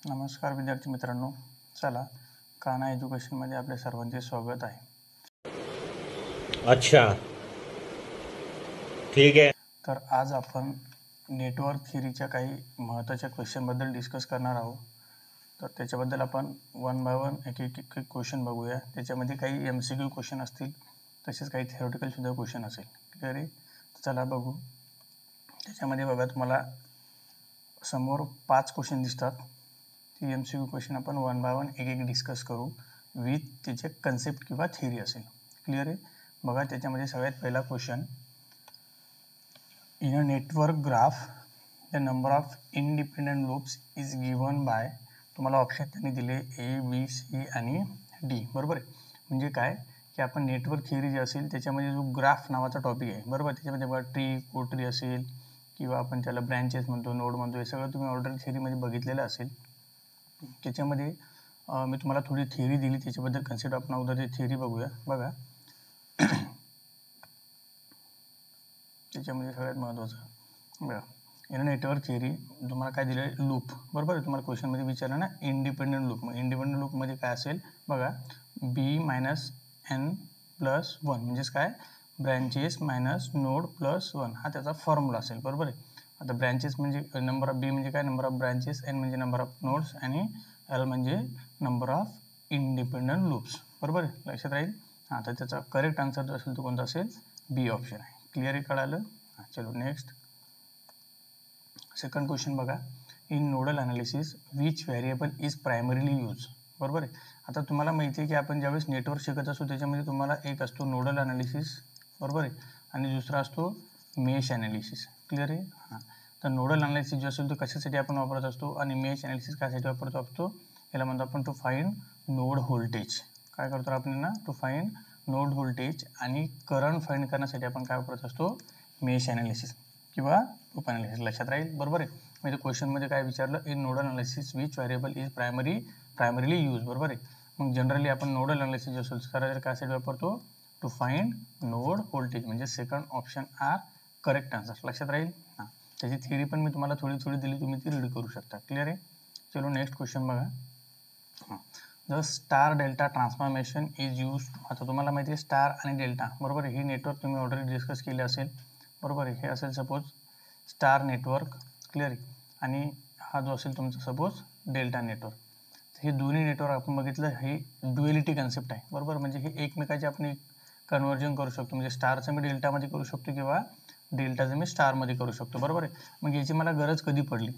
नमस्कार विद्यार्थी मित्रांनो, चला कान्हा एज्युकेशनमध्ये आपले सर्वांचे स्वागत आहे. अच्छा, ठीक आहे. तर आज आपण नेटवर्क थिअरीच्या काही महत्त्वाच्या क्वेश्चनबद्दल डिस्कस करणार आहोत. तर त्याच्याबद्दल आपण वन बाय वन एक क्वेश्चन बघूया. त्याच्यामध्ये काही MCQ क्वेश्चन असतील, तसेच काही थेरोटिकलसुद्धा क्वेश्चन असेल. क्लिअर आहे? चला बघू. त्याच्यामध्ये बघा, तुम्हाला समोर 5 क्वेश्चन दिसतात. ती MCQ क्वेश्चन आपण वन बाय वन एक डिस्कस करू विथ त्याचे कन्सेप्ट किंवा थिअरी असेल. क्लिअर आहे? बघा, त्याच्यामध्ये सगळ्यात पहिला question, in a network graph the number of independent loops is given by, तुम्हाला ऑप्शन त्यांनी दिले A, B, C आणि D. बरोबर आहे? म्हणजे काय की आपण नेटवर्क थिअरी जे असेल त्याच्यामध्ये जो ग्राफ नावाचा टॉपिक आहे, बरोबर, त्याच्यामध्ये बघा ट्री, कोट्री असेल किंवा आपण त्याला ब्रँचेस म्हणतो, नोड म्हणतो, हे सगळं तुम्ही ऑर्डर थिअरीमध्ये बघितलेलं असेल. त्याच्यामध्ये मी तुम्हाला थोडी थिअरी दिली, त्याच्याबद्दल कन्सेप्ट आपण अगोदर ते थिअरी बघूया. बघा, त्याच्यामध्ये सगळ्यात महत्त्वाचं बघा, इन नेटवर्क थिअरी तुम्हाला काय दिलं आहे, लूप. बरोबर आहे? तुम्हाला क्वेश्चनमध्ये विचारलं ना इंडिपेंडंट लूप. मग इंडिपेंडंट लूपमध्ये काय असेल बघा, B-N+1 म्हणजेच काय, ब्रँचेस मायनस नोड प्लस 1 हा त्याचा फॉर्म्युला असेल. बरोबर आहे? आता ब्रँचेस म्हणजे नंबर ऑफ, B म्हणजे काय, नंबर ऑफ ब्रँचेस, N म्हणजे नंबर ऑफ नोड्स आणि L म्हणजे नंबर ऑफ इंडिपेंडंट लूप्स. बरोबर आहे? लक्षात राहील. हां, तर त्याचा करेक्ट आन्सर जो असेल तो कोणता असेल, B ऑप्शन आहे. क्लिअर आहे? कळालं? हां, चलो नेक्स्ट. सेकंड क्वेश्चन बघा, in nodal analysis which variable is primarily use. बरोबर आहे? आता तुम्हाला माहिती आहे की आपण ज्यावेळेस नेटवर्क शिकत असतो त्याच्यामध्ये तुम्हाला एक असतो नोडल अनालिसिस, बरोबर आहे, आणि दुसरा असतो मेश ॲनालिसिस. क्लिअर आहे? हां, तर नोडल अनालिसिस जो असेल तो कशासाठी आपण वापरत असतो आणि मेश ॲनालिसिस कशासाठी वापरत असतो, याला म्हणतो आपण टू फाइंड नोड व्होल्टेज. काय करतो आपण ना, टू फाइंड नोड व्होल्टेज आणि करंट फाइंड करण्यासाठी आपण काय वापरत असतो, मेश ॲनालिसिस किंवा लूप ॲनालिसिस. लक्षात राहील. बरोबर आहे? म्हणजे क्वेश्चनमध्ये काय विचारलं, in nodal analysis which variable is primarily use. बरोबर आहे? मग जनरली आपण नोडल अनालिसिस जो असेल सरासरी कशासाठी वापरतो, टू फाइंड नोड व्होल्टेज. म्हणजे second option are correct answer. लक्षात राहील. हां, त्याची थिअरी पण मी तुम्हाला थोडी दिली, तुम्ही ती रीड करू शकता. क्लिअर आहे? चलो नेक्स्ट क्वेश्चन बघा. हां, the star delta transformation is use. आता तुम्हाला माहिती आहे स्टार आणि डेल्टा, बरोबर आहे, हे नेटवर्क तुम्ही ऑलरेडी डिस्कस केले असेल. बरोबर आहे? हे असेल सपोज स्टार नेटवर्क. क्लिअर आहे? आणि हा जो असेल तुमचा सपोज डेल्टा नेटवर्क. हे दोन्ही नेटवर्क आपण बघितलं, हे ड्युएलिटी कन्सेप्ट आहे. बरोबर? म्हणजे हे एकमेकाचे आपण कन्वर्जन करू शकतो. म्हणजे स्टारचं मी डेल्टामध्ये करू शकतो किंवा डेल्टाचं मी स्टारमध्ये करू शकतो. बरोबर आहे? मग याची मला गरज कधी पडली,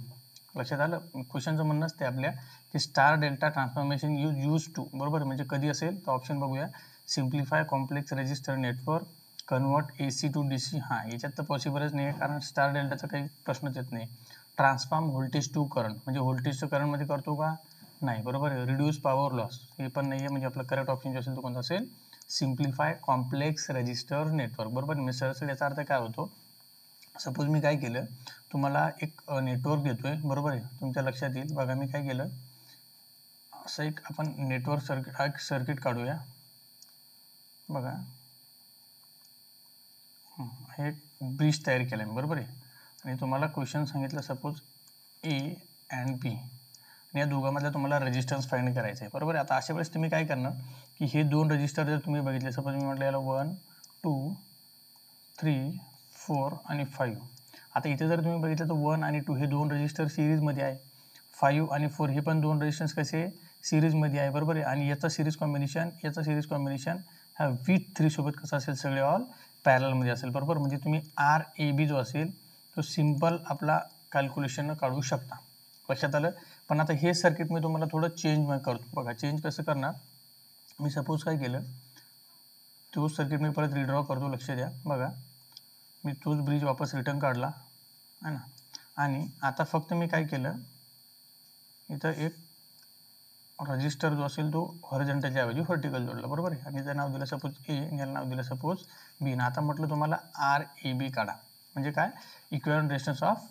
लक्षात आलं? क्वेश्चनचं म्हणणंच ते आपल्या की star delta transformation use to. बरोबर? म्हणजे कधी असेल तर ऑप्शन बघूया, simplify complex register network, convert AC to DC. हां, याच्यात तर पॉसिबलच नाही आहे, कारण स्टार डेल्टाचा काही प्रश्नच येत नाही. ट्रान्सफॉर्म व्होल्टेज टू करंट, म्हणजे व्होल्टेजचं करंटमध्ये करतो का, नाही. बरोबर आहे? रिड्यूस पॉवर लॉस, हे पण नाही आहे. म्हणजे आपला करेक्ट ऑप्शन जो असेल तो कोणता असेल, सिम्प्लिफाय कॉम्प्लेक्स रजिस्टर नेटवर्क. बरोबर? म्हणजे सरळ याचा अर्थ काय होतो, सपोज मी काय केलं, तुम्हाला एक नेटवर्क देतोय. बरोबर आहे? तुमच्या लक्षात येईल. बघा, मी काय केलं, असं एक आपण नेटवर्क सर्किट काढूया. बघा, हे एक ब्रिज तयार केलं आहे. बरोबर आहे? आणि तुम्हाला क्वेश्चन सांगितलं सपोज A अँड B, आणि या दोघांमधला तुम्हाला रेजिस्टन्स फाइंड करायचं आहे. बरोबर आहे? आता अशा वेळेस तुम्ही काय करणार की हे दोन रजिस्टर जर तुम्ही बघितले, सपोज मी म्हटलं याला 1, 2, 3, 4 आणि 5. आता इथे जर तुम्ही बघितलं तर 1 आणि 2 हे दोन रजिस्टर सिरीजमध्ये आहे. 5 आणि 4 हे पण दोन रेजिस्टन्स कसे सिरीजमध्ये आहे. बरोबर आहे? आणि याचा सिरीज कॉम्बिनेशन हा विथ 3 सोबत कसं असेल, सगळे ऑल पॅरलमध्ये असेल. बरोबर? म्हणजे तुम्ही RAB जो असेल तो सिम्पल आपला कॅल्क्युलेशन काढू शकता. लक्षात आलं? पण आता हे सर्किट मी तुम्हाला थोडं चेंज करतो. बघा, चेंज कसं करणार, मी सपोज काय केलं, तो सर्किट मी परत रिड्रॉ करतो. लक्ष द्या. बघा, मी तोच ब्रिज वापस रिटर्न काढला आहे ना, आणि आता फक्त मी काय केलं, इथं एक रजिस्टर जो असेल तो हॉरिझॉन्टलच्या ऐवजी व्हर्टिकल जोडला. बरोबर आहे? आणि त्याचं नाव दिलं सपोज A आणि याला नाव दिलं सपोज B. ना आता म्हटलं तुम्हाला RAB काढा, म्हणजे काय, equivalent resistance of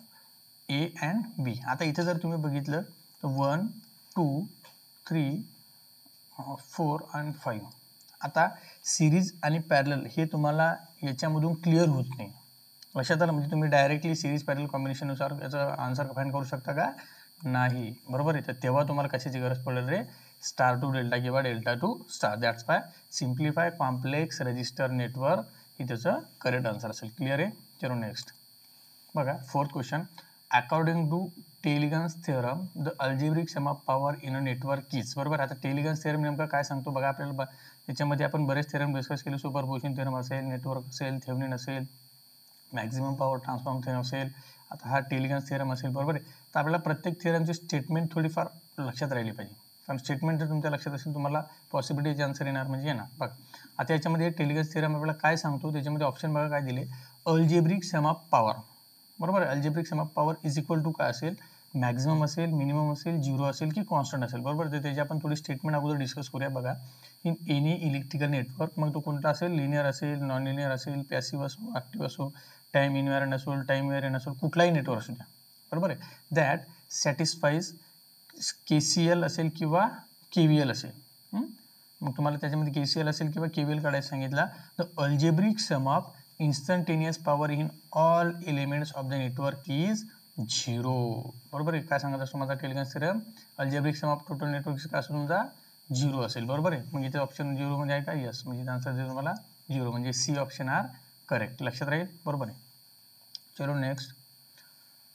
A and B. आता इथे जर तुम्ही बघितलं तर 1, 2, 3, 4 आणि 5. आता सिरीज आणि पॅरलल हे तुम्हाला याच्यामधून क्लिअर होत नाही. लक्षात आलं? म्हणजे तुम्ही डायरेक्टली सिरीज पॅरलल कॉम्बिनेशननुसार याचा आन्सर फाइंड करू शकता का, नाही, बरोबर आहे. तर तेव्हा तुम्हाला कशाची गरज पडेल रे? स्टार टू डेल्टा किंवा delta to star. That's why simplify complex register network ही त्याचं करेक्ट आन्सर असेल. क्लिअर आहे? चलो नेक्स्ट बघा, fourth question. According to Tellegen's theorem the algebraic sum of power in a network is. बरोबर. आता टेलिगन्स theorem नेमका काय सांगतो बघा आपल्याला. त्याच्यामध्ये आपण बरेच थिअरम डिस्कस केले. सुपरपोजिशन थिअरम असेल, नेटवर्क असेल, थेव्हनिन असेल, मॅक्झिमम पॉवर ट्रान्सफॉर्म थिअरम असेल, आता हा टेलिगन्स थिअरम असेल. बरोबर आहे. तर आपल्याला प्रत्येक थिअरमची स्टेटमेंट थोडीफार लक्षात राहिली पाहिजे. कारण स्टेटमेंट जर तुमच्या लक्षात असेल तुम्हाला पॉसिबिलिटीचे आन्सर येणार म्हणजे येणार. बघा आता याच्यामध्ये टेलिगन्स थिअरम आपल्याला काय सांगतो, त्याच्यामध्ये ऑप्शन बघा काय दिले. Algebraic sum of power. बरोबर आहे. Algebraic sum of power is equal to काय असेल, मॅक्झिमम असेल, मिनिमम असेल, झिरो असेल की कॉन्स्टंट असेल. बरोबर. तर त्याची आपण थोडी स्टेटमेंट अगोदर डिस्कस करूया. बघा, इन एनी इलेक्ट्रिकल नेटवर्क, मग तो कोणता असेल, लिनियर असेल, नॉन लिनियर असेल, पॅसिव्ह असो, ॲक्टिव्ह असो, टाइम इन्व्हेरियंट असेल, टाइम व्हेरियंट असेल, कुठलाही नेटवर्क असू द्या. बरोबर आहे. दॅट सॅटिस्फाईज KCL असेल किंवा KVL असेल. मग तुम्हाला त्याच्यामध्ये KCL असेल किंवा KVL काढायला सांगितला. The algebraic sum of instantaneous power in all elements of the network is 0. बरोबर आहे. काय सांगत असतो माझा Tellegen's theorem, algebraic sum of total network काय असतो तुमचा 0 असेल. बरोबर आहे. मग इथे ऑप्शन 0 म्हणजे आहे का? यस. म्हणजे आन्सर देतो तुम्हाला 0 म्हणजे सी ऑप्शन आर करेक्ट. लक्षात राहील. बरोबर आहे. चलो next.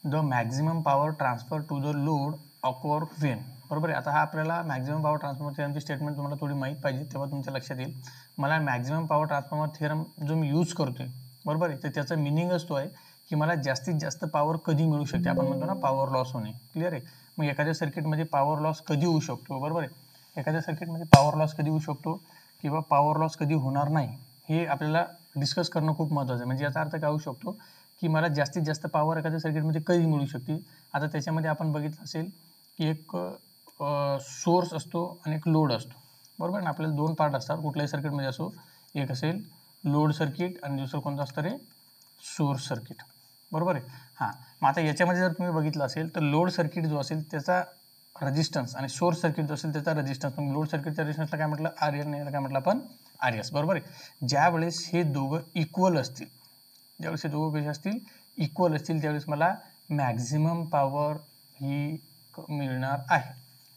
The maximum power transfer to the load occur when. बरोबर आहे. आता हा आपल्याला मॅक्झिमम पॉवर ट्रान्सफॉर्मर थिअरमची स्टेटमेंट तुम्हाला थोडी माहीत पाहिजे, तेव्हा तुमच्या लक्षात येईल. मला मॅक्झिमम पॉवर ट्रान्सफॉर्मर थिअरम जो मी यूज करतोय, बरोबर आहे, तर त्याचा मिनिंग असतो आहे की मला जास्तीत जास्त पॉवर कधी मिळू शकते. आपण म्हणतो ना पॉवर लॉस होणे. क्लिअर आहे. मग एखाद्या सर्किटमध्ये पॉवर लॉस कधी होऊ शकतो. बरोबर आहे. एखाद्या सर्किटमध्ये पॉवर लॉस कधी होऊ शकतो किंवा पॉवर लॉस कधी होणार नाही हे आपल्याला डिस्कस करणं खूप महत्त्वाचं आहे. म्हणजे याचा अर्थ काय होऊ शकतो की मला जास्तीत जास्त पॉवर एखाद्या सर्किटमध्ये कधी मिळू शकते. आता त्याच्यामध्ये आपण बघितलं असेल की एक सोर्स असतो आणि एक लोड असतो. बरोबर ना. आपल्याला दोन पार्ट असतात कुठल्याही सर्किटमध्ये असो. एक असेल लोड सर्किट आणि दुसरं कोणतं असतं रे, सोर्स सर्किट. बरोबर आहे. हां, मग आता याच्यामध्ये जर तुम्ही बघितलं असेल तर लोड सर्किट जो असेल त्याचा रेजिस्टन्स आणि सोर्स सर्किट जो असेल त्याचा रेजिस्टन्स. मग लोड सर्किटच्या रेजिस्टन्सला काय म्हटलं, RL, नाही काय म्हटलं आपण RS. बरोबर आहे. ज्यावेळेस हे दोघं इक्वल असतील, ज्यावेळेस हे दोघं कसे असतील, इक्वल असतील, त्यावेळेस मला मॅक्झिमम पॉवर ही मिळणार आहे.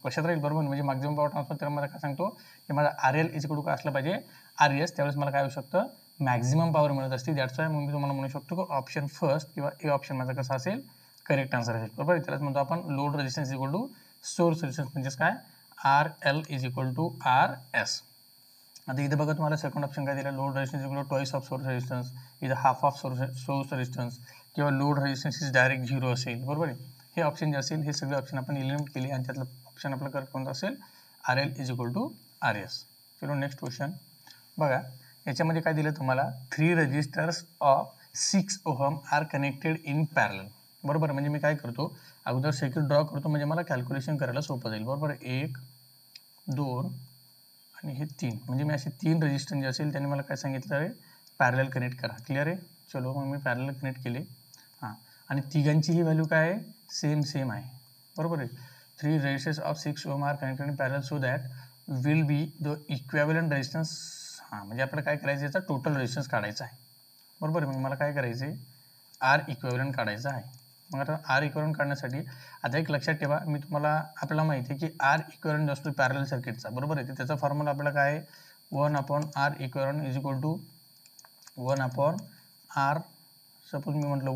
लक्षात राहील. बरोबर. म्हणजे मॅक्झिमम पॉवर ट्रान्सफर तर मला काय सांगतो की माझा RL इज इक्वल टू काय असलं पाहिजे, RS. त्यावेळेस मला काय होऊ शकतं, मॅक्झिमम पॉवर मिळत असते. दॅट्स वाय मग मी तुम्हाला म्हणू शकतो की ऑप्शन फर्स्ट किंवा ए ऑप्शन माझा कसा असेल, करेक्ट आन्सर असेल. बरोबर. त्यालाच म्हणतो आपण load resistance equal to source resistance. म्हणजेच काय, RL is equal to RS. आता इथे बघा तुम्हाला सेकंड ऑप्शन काय दिला, load resistance equal to twice of source resistance, इथं हाफ ऑफ सोर्स रेजिस्टन्स किंवा लोड रेजिस्टन्स इज डायरेक्ट 0 असेल. बरोबर आहे. हे ऑप्शन जे असेल हे सगळे ऑप्शन आपण एलिमिनेट केले आणि त्यातलं ऑप्शन आपलं करेक्ट कोणतं असेल, RL is equal to RS. चलो नेक्स्ट क्वेश्चन बघा. याच्यामध्ये काय दिलं तुम्हाला, 3 registers of 6 ohm are connected in parallel. बरोबर. म्हणजे मी काय करतो, अगोदर सर्किट ड्रॉ करतो म्हणजे मला कॅल्क्युलेशन करायला सोपं जाईल. बरोबर. 1, 2 आणि हे 3. म्हणजे मी असे 3 रजिस्टर जे असेल त्यांनी मला काय सांगितलं आहे, पॅरलल कनेक्ट करा. क्लिअर आहे. चलो मग मी पॅरलल कनेक्ट केले. हां, आणि तिघांची ही व्हॅल्यू काय आहे, सेम आहे. बरोबर आहे. 3 resistors of 6 ohm are connected in parallel so that will be the equivalent resistance. हां, म्हणजे आपल्याला काय करायचं, याचा टोटल रेजिस्टन्स काढायचा आहे. बरोबर आहे. मग मला काय करायचं आहे, आर इक्विव्हॅलंट काढायचं आहे. मग आता आर इक्विव्हॅलंट काढण्यासाठी आता एक लक्षात ठेवा, मी तुम्हाला आपल्याला माहिती आहे की आर इक्विव्हॅलंट असतो पॅरलल सर्किटचा. बरोबर आहे. त्याचा फॉर्म्युला आपल्याला काय आहे, 1/R equivalent is equal to 1/R. Suppose मी म्हटलं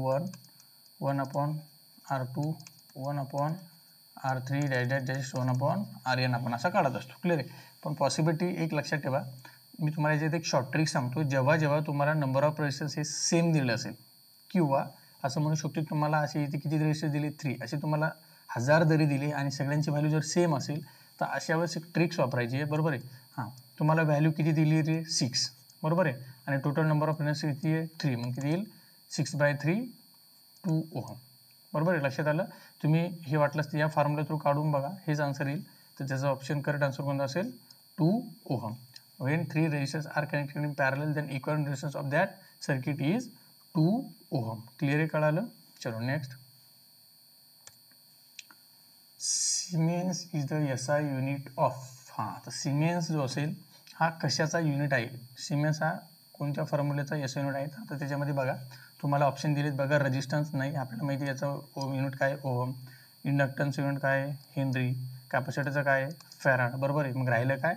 1/R2 1/R3 डॅश 1/RN आपण असा काढत असतो. क्लिअर आहे. पण पॉसिबिलिटी एक लक्षात ठेवा, मी तुम्हाला याच्यात एक शॉर्ट ट्रिक सांगतो. जेव्हा तुम्हाला नंबर ऑफ रेजिस्टन्स हे सेम दिलं असेल किंवा असं म्हणू शकतो तुम्हाला असे इथे किती रेजिस्टर दिले, 3, असे तुम्हाला 1000 जरी दिले आणि सगळ्यांची व्हॅल्यू जर सेम असेल तर अशा वेळेस एक ट्रिक्स वापरायची आहे. बरोबर आहे. हां, तुम्हाला व्हॅल्यू किती दिली रे, 6. बरोबर आहे. आणि टोटल नंबर ऑफ रेजिस्टन्स किती आहे, 3. मग किती येईल, 6/3 2 ओहम. बरोबर आहे. लक्षात आलं. तुम्ही हे वाटलंच तर या फॉर्म्युला थ्रू काढून बघा, हेच आन्सर येईल. तर त्याचा ऑप्शन करेक्ट आन्सर कोणता असेल, 2 ohm. When 3 resistors are connected in parallel, then equivalent resistance of that circuit is 2 ohm. Clear आहे, कळालं. चलो next. Siemens is the SI unit of. हां, तर सिमेन्स जो असेल हा कशाचा युनिट आहे, सिमेन्स हा कोणत्या फॉर्म्युलेचा SI युनिट आहे. आता त्याच्यामध्ये बघा तुम्हाला ऑप्शन दिलेत बघा, रेजिस्टन्स नाही आपल्याला माहिती आहे, याचं युनिट काय ओहम. इंडक्टन्स युनिट काय आहे हेनरी, कॅपॅसिटरचं काय आहे फॅराड, बरोबर आहे. मग राहिलं काय,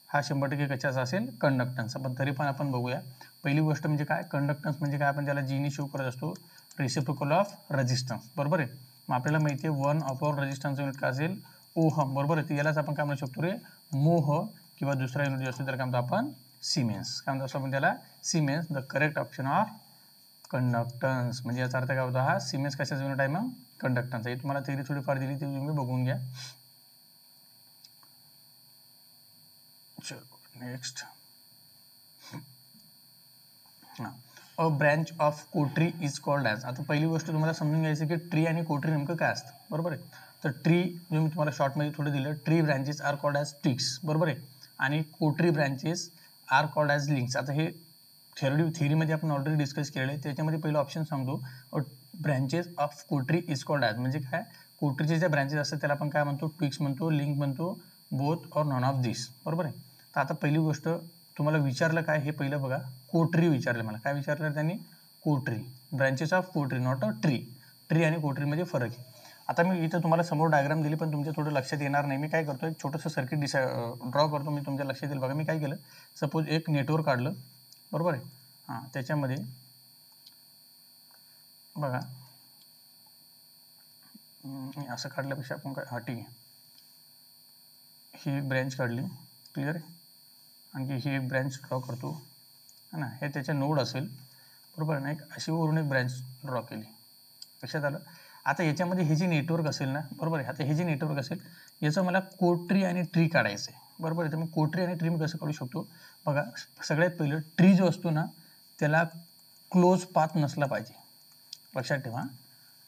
हा 100% कशाचा असेल कंडक्टन्स. पण तरी पण आपण बघूया. पहिली गोष्ट म्हणजे काय, कंडक्टन्स म्हणजे काय, आपण त्याला जीनी शो करत असतो रेसिप्रोकल ऑफ रेजिस्टन्स, बरोबर आहे. मग आपल्याला माहिती आहे 1/, रेजिस्टन्स युनिट काय असेल ओहम, बरोबर आहे. यालाच आपण काय म्हणू शकतो रे मोह, किंवा दुसरा युनिट जो असतो त्याला काय म्हणतो आपण सिमेन्स, काय म्हणतो असं आपण त्याला Siemens. The correct option of conductance, म्हणजे याचा अर्थ काय होता, हा सिमेन्स कशाचा युनिट आहे मग कंडक्टन्स. हे तुम्हाला थेरी थोडीफार दिली ती तुम्ही बघून घ्या. चलो next. A branch of coterie is called as. आता पहिली गोष्ट तुम्हाला समजून घ्यायची की ट्री आणि कोटरी नेमकं काय असतं, बरोबर आहे. तर ट्री जे मी तुम्हाला शॉर्टमध्ये थोडं दिलं, tree branches are called as twigs, बरोबर आहे. आणि cotree branches are called as links. आता हे थेरीमध्ये आपण ऑलरेडी डिस्कस केलेलं आहे. त्याच्यामध्ये पहिलं ऑप्शन सांगतो, branches of coterie is called as म्हणजे काय, कोटरीचे जे ब्रँचेस असतात त्याला आपण काय म्हणतो ट्विग्स म्हणतो, लिंक म्हणतो, both or non of this, बरोबर आहे. तर आता पहिली गोष्ट तुम्हाला विचारलं काय, हे पहिलं बघा, कोटरी विचारलं मला. काय विचारलं त्यांनी, coterie, branches of coterie, not a tree. Tree आणि कोटरीमध्ये फरक आहे. आता मी इथं तुम्हाला समोर डायग्राम दिली, पण तुमच्या थोडं लक्षात येणार नाही. मी काय करतो, एक छोटंसं सर्किट ड्रॉ करतो, मी तुमच्या लक्षात येईल. बघा मी काय केलं, सपोज एक नेटवर्क काढलं, बरोबर आहे. हां, त्याच्यामध्ये बघा असं काढल्यापेक्षा आपण काय, हां ठीक आहे, ही एक ब्रँच काढली, क्लिअर आहे. आणखी ही एक ब्रँच ड्रॉ करतो है ना, हे त्याचे नोड असेल, बरोबर ना. एक अशी वरून एक ब्रँच ड्रॉ केली, लक्षात आलं. आता याच्यामध्ये हे जे नेटवर्क असेल ना, बरोबर आहे, आता हे जे नेटवर्क असेल याचं मला कोटरी आणि ट्री काढायचं आहे, बरोबर आहे. तर मग कोटरी आणि ट्री मी कसं काढू शकतो, बघा सगळ्यात पहिलं ट्री जो असतो ना त्याला क्लोज पाथ नसला पाहिजे, लक्षात ठेवा.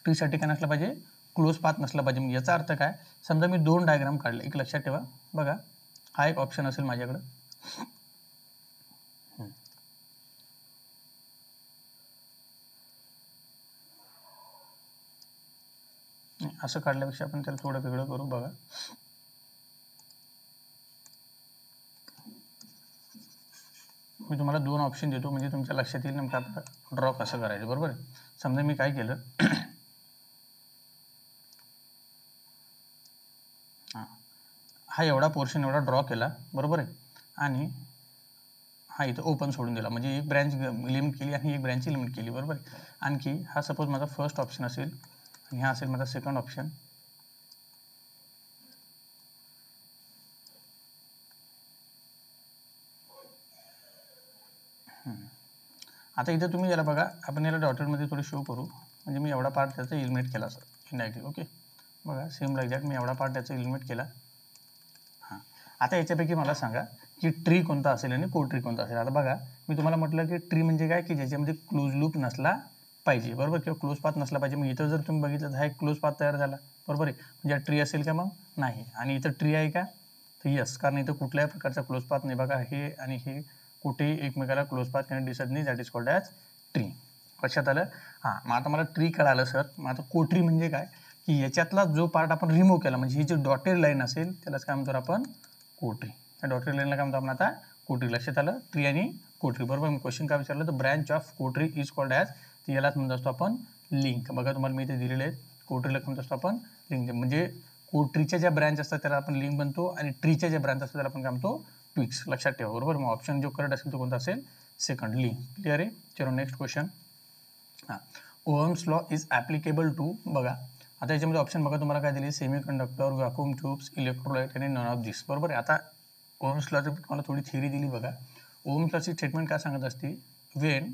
ट्रीसाठी काय नसला पाहिजे, क्लोज पाथ नसला पाहिजे. म्हणजे याचा अर्थ काय, समजा मी 2 डायग्राम काढले, एक लक्षात ठेवा, बघा हा एक ऑप्शन असेल माझ्याकडं, असं काढल्यापेक्षा आपण त्याला थोडं वेगळं करू. बघा मी तुम्हाला 2 ऑप्शन देतो, म्हणजे तुमच्या लक्षात येईल नेमकं आपलं ड्रॉ कसं करायचं, बरोबर आहे. समजा मी काय केलं, हा एवढा पोर्शन एवढा ड्रॉ केला, बरोबर आहे. आणि हा इथं ओपन सोडून दिला, म्हणजे एक ब्रँच लिमिट केली आणि एक ब्रँच लिमिट केली, बरोबर आहे. आणखी हा सपोज माझा फर्स्ट ऑप्शन असेल आणि हा असेल माझा सेकंड ऑप्शन. आता इथं तुम्ही याला बघा, आपण याला डॉटेडमध्ये थोडी शो करू, म्हणजे मी एवढा पार्ट त्याचा इलिमिनेट केला सर इनडायरेक्टली, ओके. बघा सेम लाईक दॅट मी एवढा पार्ट त्याचा इलिमिनेट केला. हां, आता याच्यापैकी मला सांगा की ट्री कोणता असेल आणि कोटरी कोणता असेल. आता बघा मी तुम्हाला म्हटलं की ट्री म्हणजे काय, की ज्याच्यामध्ये क्लोज लूप नसला पाहिजे, बरोबर, किंवा क्लोज पाथ नसला पाहिजे. मग इथं जर तुम्ही बघितलं तर हा एक क्लोज पाथ तयार झाला, बरोबर आहे. म्हणजे ट्री असेल का, मग नाही. आणि इथं ट्री आहे का, तर यस, कारण इथं कुठल्याही प्रकारचा क्लोज पाथ नाही. बघा हे आणि हे कुठेही एकमेकाला क्लोज पाथ कनेक्ट दिसत नाही, that is called as tree. लक्षात आलं. हां, मग आता मला ट्री कळालं सर. मग आता कोटरी म्हणजे काय, की याच्यातला जो पार्ट आपण रिमूव्ह केला, म्हणजे ही जी डॉटेड लाईन असेल त्यालाच काय म्हणतो आपण कोटरी. त्या डॉटेड लाईनला काय म्हणतो आपण आता कोटरी. लक्षात आलं, ट्री आणि कोटरी, बरोबर. मी क्वेश्चन काय विचारलं, तर branch of coterie is called as, तर यालाच म्हणत असतो आपण लिंक. बघा तुम्हाला मी इथे दिलेले आहेत, कोटरीला म्हणत असतो आपण लिंक. म्हणजे कोटरीच्या ज्या ब्रँच असतात त्याला आपण लिंक म्हणतो आणि ट्रीच्या ज्या ब्रँच असतात त्याला आपण काय म्हणतो ट्विक्स. लक्षात ठेवा, बरोबर. मग ऑप्शन जो करेक्ट असेल तो कोणता असेल, सेकंड, लिंक. क्लिअर आहे. चलो नेक्स्ट क्वेश्चन. हां, ohm's law is applicable to, बघा आता याच्यामध्ये ऑप्शन बघा तुम्हाला काय दिले, semiconductor, vacuum tubes, electrolyte आणि नॉन ऑफ दिस, बरोबर आहे. आता ओहम्स लॉची तुम्हाला थोडी थिअरी दिली. बघा ओहम्स लॉची स्टेटमेंट काय सांगत असते, when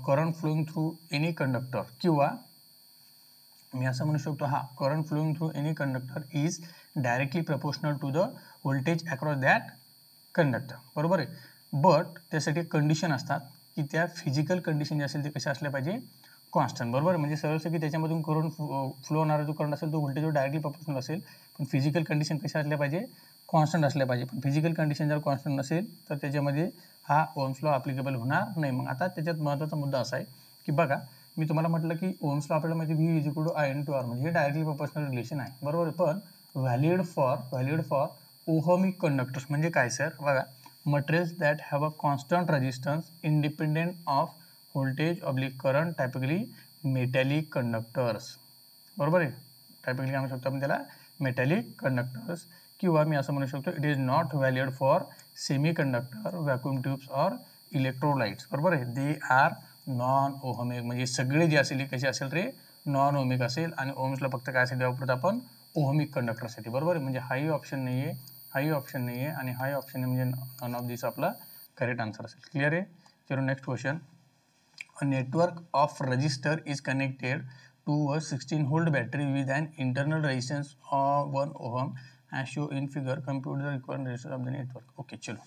current flowing through any conductor, किंवा मी असं म्हणू शकतो, हा current flowing through any conductor is directly proportional to the voltage across that conductor, बरोबर आहे. बट त्यासाठी कंडिशन असतात की त्या फिजिकल कंडिशन जे असेल ते कशा असल्या पाहिजे, कॉन्स्टंट, बरोबर. म्हणजे सरळ की त्याच्यामधून करंट फ्लो होणारा जो करंट असेल तो व्होल्टेजवर डायरेक्टली प्रपोर्शनल असेल, पण फिजिकल कंडिशन कशा असल्या पाहिजे, कॉन्स्टंट असल्या पाहिजे. पण फिजिकल कंडिशन जर कॉन्स्टंट नसेल तर त्याच्यामध्ये हा ओहम्स लॉ ॲप्लिकेबल होणार नाही. मग आता त्याच्यात महत्त्वाचा मुद्दा असा आहे की बघा मी तुम्हाला म्हटलं की ओहम्स लॉ आपल्याला माहिती V is equal to I into R, म्हणजे हे डायरेक्टली प्रोपोर्शनल रिलेशन आहे, बरोबर. पण व्हॅलिड फॉर ओहमिक कंडक्टर्स म्हणजे काय सर, बघा materials that have a constant resistance independent of voltage oblique current, typically metallic conductors, बरोबर आहे. टायपिकली काय म्हणू शकतो आपण त्याला, मेटॅलिक कंडक्टर्स. किंवा मी असं म्हणू शकतो, it is not valid for semi conductor, vacuum tubes और इलेक्ट्रोलाइट्स. बरोबर आहे. They are non ohmic. म्हणजे सगळे जे असेल कसे असेल रे, नॉन ओहमिक असेल. आणि ओम्सला फक्त काय वापरतो आपण, ओहमिक कंडक्टरसाठी. बरोबर आहे. म्हणजे हाही ऑप्शन नाही आहे, हाही ऑप्शन नाही आहे आणि हाही ऑप्शन नाही, म्हणजे नॉन ऑफ दिस आपला करेक्ट आन्सर असेल. क्लिअर आहे. चलो next question. A network of register is connected to a 16 volt battery with an internal resistance of 1 ohm as show in figure. Compute the required resistance of the network. Okay, चलो.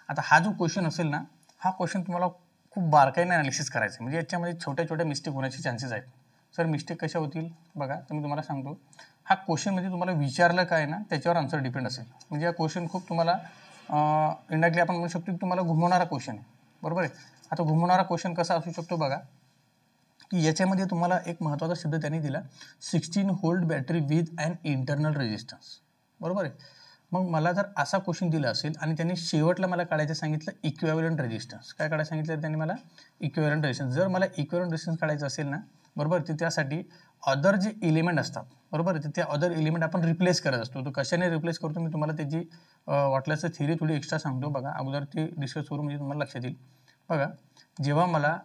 आता हा जो question असेल ना, हा question तुम्हाला खूप बारकाईने ॲनालिसिस करायचं आहे. म्हणजे याच्यामध्ये छोट्या छोट्या मिस्टेक होण्याचे चान्सेस आहेत. सर मिस्टेक कशा होतील बघा, तर मी तुम्हाला सांगतो. हा क्वेश्चनमध्ये तुम्हाला विचारलं काय ना, त्याच्यावर आन्सर डिपेंड असेल. म्हणजे हा क्वेश्चन खूप तुम्हाला इंडायरेक्टली आपण म्हणू शकतो की तुम्हाला घुमवणारा क्वेश्चन आहे. बरोबर आहे. आता घुमवणारा क्वेश्चन कसा असू शकतो बघा, की याच्यामध्ये तुम्हाला एक महत्त्वाचा शब्द त्यांनी दिला, 16 volt battery with an internal resistance. बरोबर आहे. मग मला जर असा क्वेश्चन दिला असेल आणि त्यांनी शेवटला मला काढायचं सांगितलं इक्विव्हॅलंट रेजिस्टन्स. काय काढायला सांगितलं त्यांनी मला, इक्विव्हॅलंट रेजिस्टन्स. जर मला इक्विव्हॅलंट रेजिस्टन्स काढायचं असेल ना, बरोबर, तर त्यासाठी अदर जे एलिमेंट असतात, बरोबर, तर त्या अदर एलिमेंट आपण रिप्लेस करत असतो. तो कशाने रिप्लेस करतो मी तुम्हाला त्याची वाटल्याचं थिअरी थोडी एक्स्ट्रा सांगतो बघा. अगोदर ते डिस्कस करून म्हणजे तुम्हाला लक्षात येईल. बघा, जेव्हा मला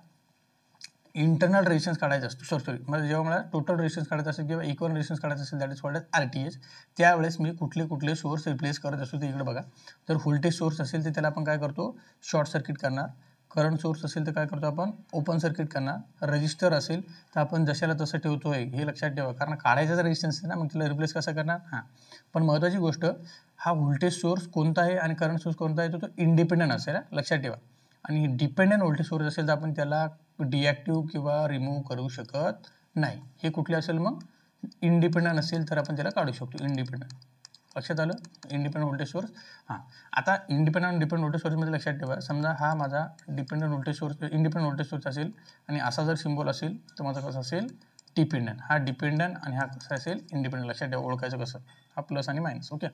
इंटरनल रेजिस्टन्स काढायचं असतो, म्हणजे जेव्हा मला टोटल रेजिस्टन्स काढायचं असेल किंवा इक्वल रेजिस्टन्स काढायचं असेल, that is called as RTH. त्यावेळेस मी कुठले सोर्स रिप्लेस करत असतो ते इकडे बघा. जर व्होल्टेज सोर्स असेल तर त्याला आपण काय करतो, शॉर्ट सर्किट करणार. करंट सोर्स असेल तर काय करतो आपण, ओपन सर्किट करणार. रजिस्टर असेल तर आपण जशाला तसं ठेवतोय हे लक्षात ठेवा, कारण काढायचा जर रेजिस्टन्स आहे ना, मग त्याला रिप्लेस कसं करणार. हां, पण महत्त्वाची गोष्ट, हा व्होल्टेज सोर्स कोणता आहे आणि करंट सोर्स कोणता आहे, तो इंडिपेंडंट असेल, लक्षात ठेवा. आणि डिपेंडंट व्होल्टेज सोर्स असेल तर आपण त्याला डिॲक्टिव्ह किंवा रिमूव्ह करू शकत नाही. हे कुठले असेल मग, इंडिपेंडंट असेल तर आपण त्याला काढू शकतो, इंडिपेंडंट. लक्षात आलं, इंडिपेंडंट व्होल्टेज सोर्स. हां, आता इंडिपेंडंट डिपेंडंट व्होल्टेज सोर्समध्ये लक्षात ठेवा, समजा हा माझा dependent voltage source, independent voltage source असेल आणि असा जर सिम्बॉल असेल तर माझा कसं असेल, डिपेंडंट. हा डिपेंडंट आणि हा कसा असेल, इंडिपेंडंट. लक्षात ठेवा, ओळखायचं कसं, हा प्लस आणि मायनस. ओके.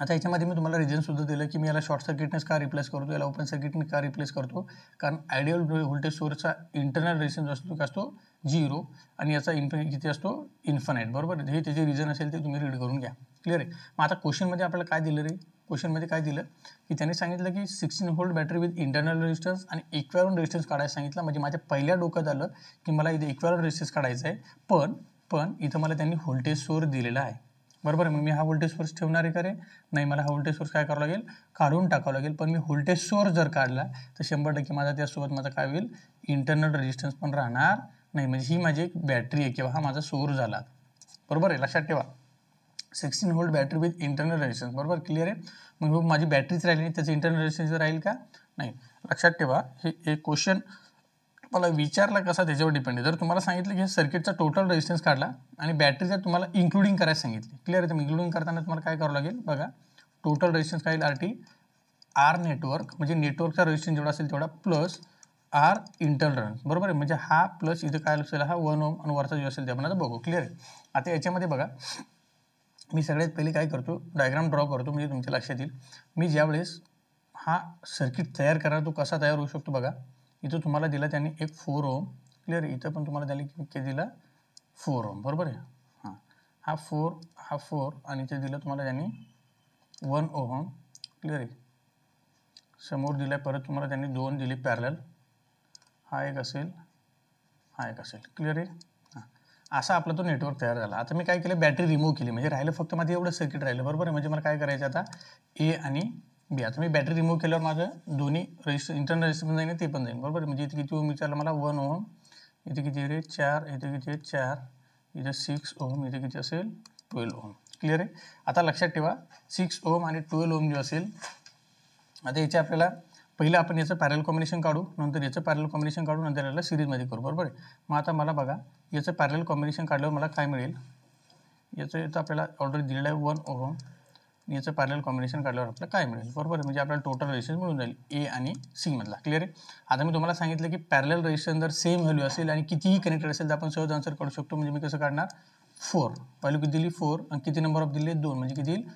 आता याच्यामध्ये मी तुम्हाला रिझनसुद्धा दिलं की मी याला शॉर्ट सर्किटनेस का रिप्लेस करतो, याला ओपन सर्किटने का रिप्लेस करतो, कारण आयडियल व्होल्टेज सोर्सचा इंटरनल रेजिस्टन्स असतो का, असतो 0 आणि याचा किती असतो, इन्फानाईट. बरोबर. हे त्याचे रिझन असेल ते तुम्ही रीड करून घ्या. क्लिअर आहे. मग आता क्वेश्चनमध्ये आपल्याला काय दिलं रे, क्वेश्चनमध्ये काय दिलं की त्यांनी सांगितलं की 16 volt battery with internal resistance आणि इक्विव्हॅलंट रेजिस्टन्स काढायला सांगितलं. म्हणजे माझ्या पहिल्या डोक्यात आलं की मला इथे इक्विव्हॅलंट रेजिस्टन्स काढायचा आहे, पण इथं मला त्यांनी व्होल्टेज सोर्स दिलेला आहे. बरोबर आहे. मग मी हा व्होल्टेज सोर्स ठेवणार आहे का रे, नाही, मला हा व्होल्टेज सोर्स काय करावं लागेल, काढून टाकावं लागेल. पण मी व्होल्टेज सोर्स जर काढला तर 100% माझा त्यासोबत माझा काय होईल, इंटरनल रेजिस्टन्स पण राहणार नाही. म्हणजे ही माझी एक बॅटरी आहे किंवा हा माझा सोर्स झाला. बरोबर आहे. लक्षात ठेवा, 16 volt battery with internal resistance. बरोबर, क्लिअर आहे. मग माझी बॅटरीच राहिली नाही, त्याचं इंटरनल रेजिस्टन्स राहील का, नाही. लक्षात ठेवा, हे एक क्वेश्चन मला विचारला कसा त्याच्यावर डिपेंड आहे. जर तुम्हाला सांगितलं की सर्किटचा टोटल रेजिस्टन्स काढला आणि बॅटरीचा तुम्हाला इन्क्लुडिंग करायला सांगितले, क्लिअर आहे. तर इन्क्लुडिंग करताना तुम्हाला काय करावं लागेल बघा, टोटल रेजिस्टन्स काय येईल, RT, आर नेटवर्क, म्हणजे नेटवर्कचा रेजिस्टन्स जेवढा असेल तेवढा, प्लस आर इंटरनल. बरोबर आहे. म्हणजे हा प्लस इथं काय असेल, हा 1 ओम आणि वरचा जो असेल ते आपण आता बघू. क्लिअर आहे. आता याच्यामध्ये बघा, मी सगळ्यात पहिले काय करतो, डायग्राम ड्रॉ करतो, म्हणजे तुमच्या लक्षात येईल. मी ज्यावेळेस हा सर्किट तयार करणार, तो कसा तयार होऊ शकतो बघा. इथं तुम्हाला दिला त्यांनी एक 4 ओम. क्लिअर आहे. इथं पण तुम्हाला दिली किती दिला, 4 ओम. बरोबर आहे. हां, हा 4 आणि इथे दिलं तुम्हाला त्यांनी 1 ओहम. क्लिअर आहे. समोर दिला परत तुम्हाला त्यांनी 2 दिले पॅरलल, हा एक असेल, हा एक असेल. क्लिअर आहे. हां, असा आपला तो नेटवर्क तयार झाला. आता मी काय केलं, बॅटरी रिमूव्ह केली, म्हणजे राहिलं फक्त माझं एवढं सर्किट राहिलं. बरोबर आहे. म्हणजे मला काय करायचं आता, ए आणि बी. आता मी बॅटरी रिमूव्ह केल्यावर माझं दोन्ही रेजिस्टर, इंटरनल रेजिस्टन्स पण जाईल ते पण जाईल. बरोबर. म्हणजे इथे किती ओम विचारलं मला, 1 ओम. इथे किती रे, 4. इथे किती आहे, 4. इथे 6 ओम. इथे किती असेल, 12 ओम. क्लिअर आहे. आता लक्षात ठेवा, 6 ओम आणि 12 ओम जे असेल, आता याचे आपल्याला पहिलं आपण याचं पॅरल कॉम्बिनेशन काढू, नंतर याचं पॅरल कॉम्बिनेशन काढू, नंतर याला सिरीजमध्ये करू. बरोबर आहे. मग आता मला बघा, याचं पॅरल कॉम्बिनेशन काढल्यावर मला काय मिळेल, याचं इथं आपल्याला ऑर्डर दिलेलं आहे 1 ओहम. याचं पॅरल कॉम्बिनेशन काढल्यावर आपल्याला काय मिळेल, बरोबर आहे. म्हणजे आपल्याला टोटल रेजिस्टन्स मिळून जाईल ए आणि सी मधला. क्लिअर आहे. आता मी तुम्हाला सांगितलं की पॅरल रेजिस्टन्स जर सेम व्हॅल्यू असेल आणि कितीही कनेक्टेड असेल तर आपण सहज आन्सर काढू शकतो. म्हणजे मी कसं काढणार, 4 व्हॅल्यू किती दिली, 4, आणि किती नंबर ऑफ दिले, 2, म्हणजे किती येईल,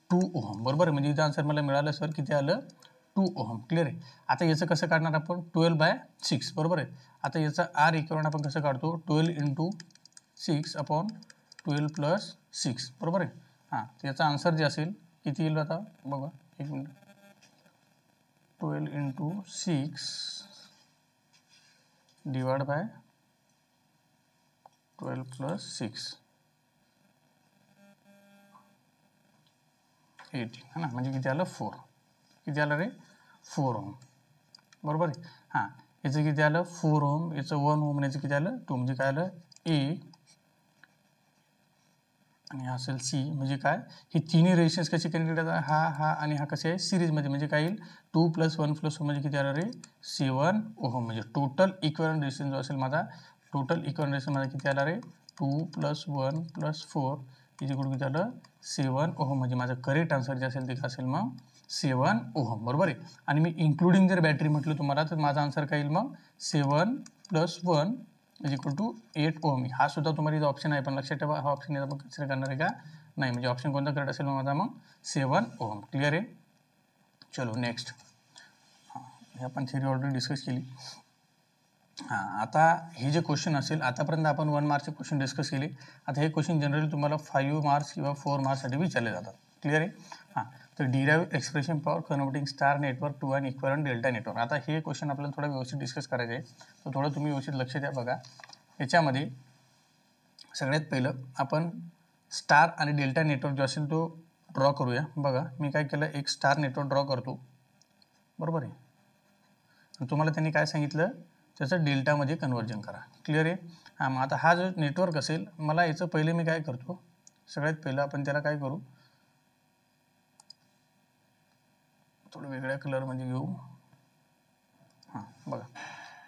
2 ओहम. बरोबर आहे. म्हणजे इथं आन्सर मला मिळालं सर, किती आलं, 2 ओहम. क्लिअर आहे. आता याचं कसं काढणार आपण, 12/6. बरोबर आहे. आता याचा आर इक्विव्हॅलंट आपण कसं काढतो, 12 × 6 अपॉन 12+6 बरोबर आहे. हां, त्याचा आन्सर जे असेल किती येईल आता बघा एक मिनिट. 12 × 6 डिवाइड बाय 12+6 18 है ना, म्हणजे किती आलं 4. किती आलं रे 4 ओम बरोबर आहे. हां, याचं किती आलं 4 ओम, याचं 1 ओम, याचं किती आलं 2, म्हणजे काय आलं ए आणि हा असेल सी. म्हणजे काय ही तिन्ही रेजिस्टन्स कशी कनेक्टेड आहेत, हा आणि हा कसे आहे सिरीजमध्ये. म्हणजे काय येईल 2 + 1 + 1 म्हणजे किती आलं रे 7 ओहम. म्हणजे टोटल इक्विव्हॅलेंट रेजिस्टन्स जो असेल माझा, टोटल इक्विव्हॅलेंट रेजिस्टन्स माझा किती आला रे 2 + 1 + 4 इक्वल किती आलं 7 ओहम. म्हणजे माझं करेक्ट आन्सर जे असेल ते काय असेल मग 7 ओहम बरोबर आहे. आणि मी इन्क्लुडिंग जर बॅटरी म्हटलं तुम्हाला तर माझा आन्सर काय येईल मग 7 + 1 = 8 ओहम. हा सुद्धा तुम्हाला इथं ऑप्शन आहे, पण लक्षात ठेवा हा ऑप्शन आपण कन्सिडर करणार आहे का नाही. म्हणजे ऑप्शन कोणता करेक्ट असेल मग माझा मग 7 ओहम. क्लिअर आहे. चलो नेक्स्ट. हां, हे आपण थिअरी ऑलरेडी डिस्कस केली. हां, आता हे जे क्वेश्चन असेल आतापर्यंत आपण 1 मार्कचे क्वेश्चन डिस्कस केले. आता हे क्वेश्चन जनरली तुम्हाला 5 मार्क्स किंवा 4 मार्क्ससाठी विचारले जातात. क्लिअर आहे. हां, तर derive expression for converting star network to an equivalent delta network. आता हे क्वेश्चन आपल्याला थोडं व्यवस्थित डिस्कस करायचे आहे, तर थोडं तुम्ही व्यवस्थित लक्ष द्या. बघा याच्यामध्ये सगळ्यात पहिलं आपण स्टार आणि डेल्टा नेटवर्क जो असेल तो ड्रॉ करूया. बघा मी काय केलं, एक स्टार नेटवर्क ड्रॉ करतो बरोबर आहे. तुम्हाला त्यांनी काय सांगितलं त्याचं डेल्टामध्ये कन्वर्जन करा. क्लिअर आहे. हां, मग आता हा जो नेटवर्क असेल मला याचं पहिले मी काय करतो, सगळ्यात पहिलं आपण त्याला काय करू थोडं वेगळ्या कलरमध्ये घेऊ. हां बघा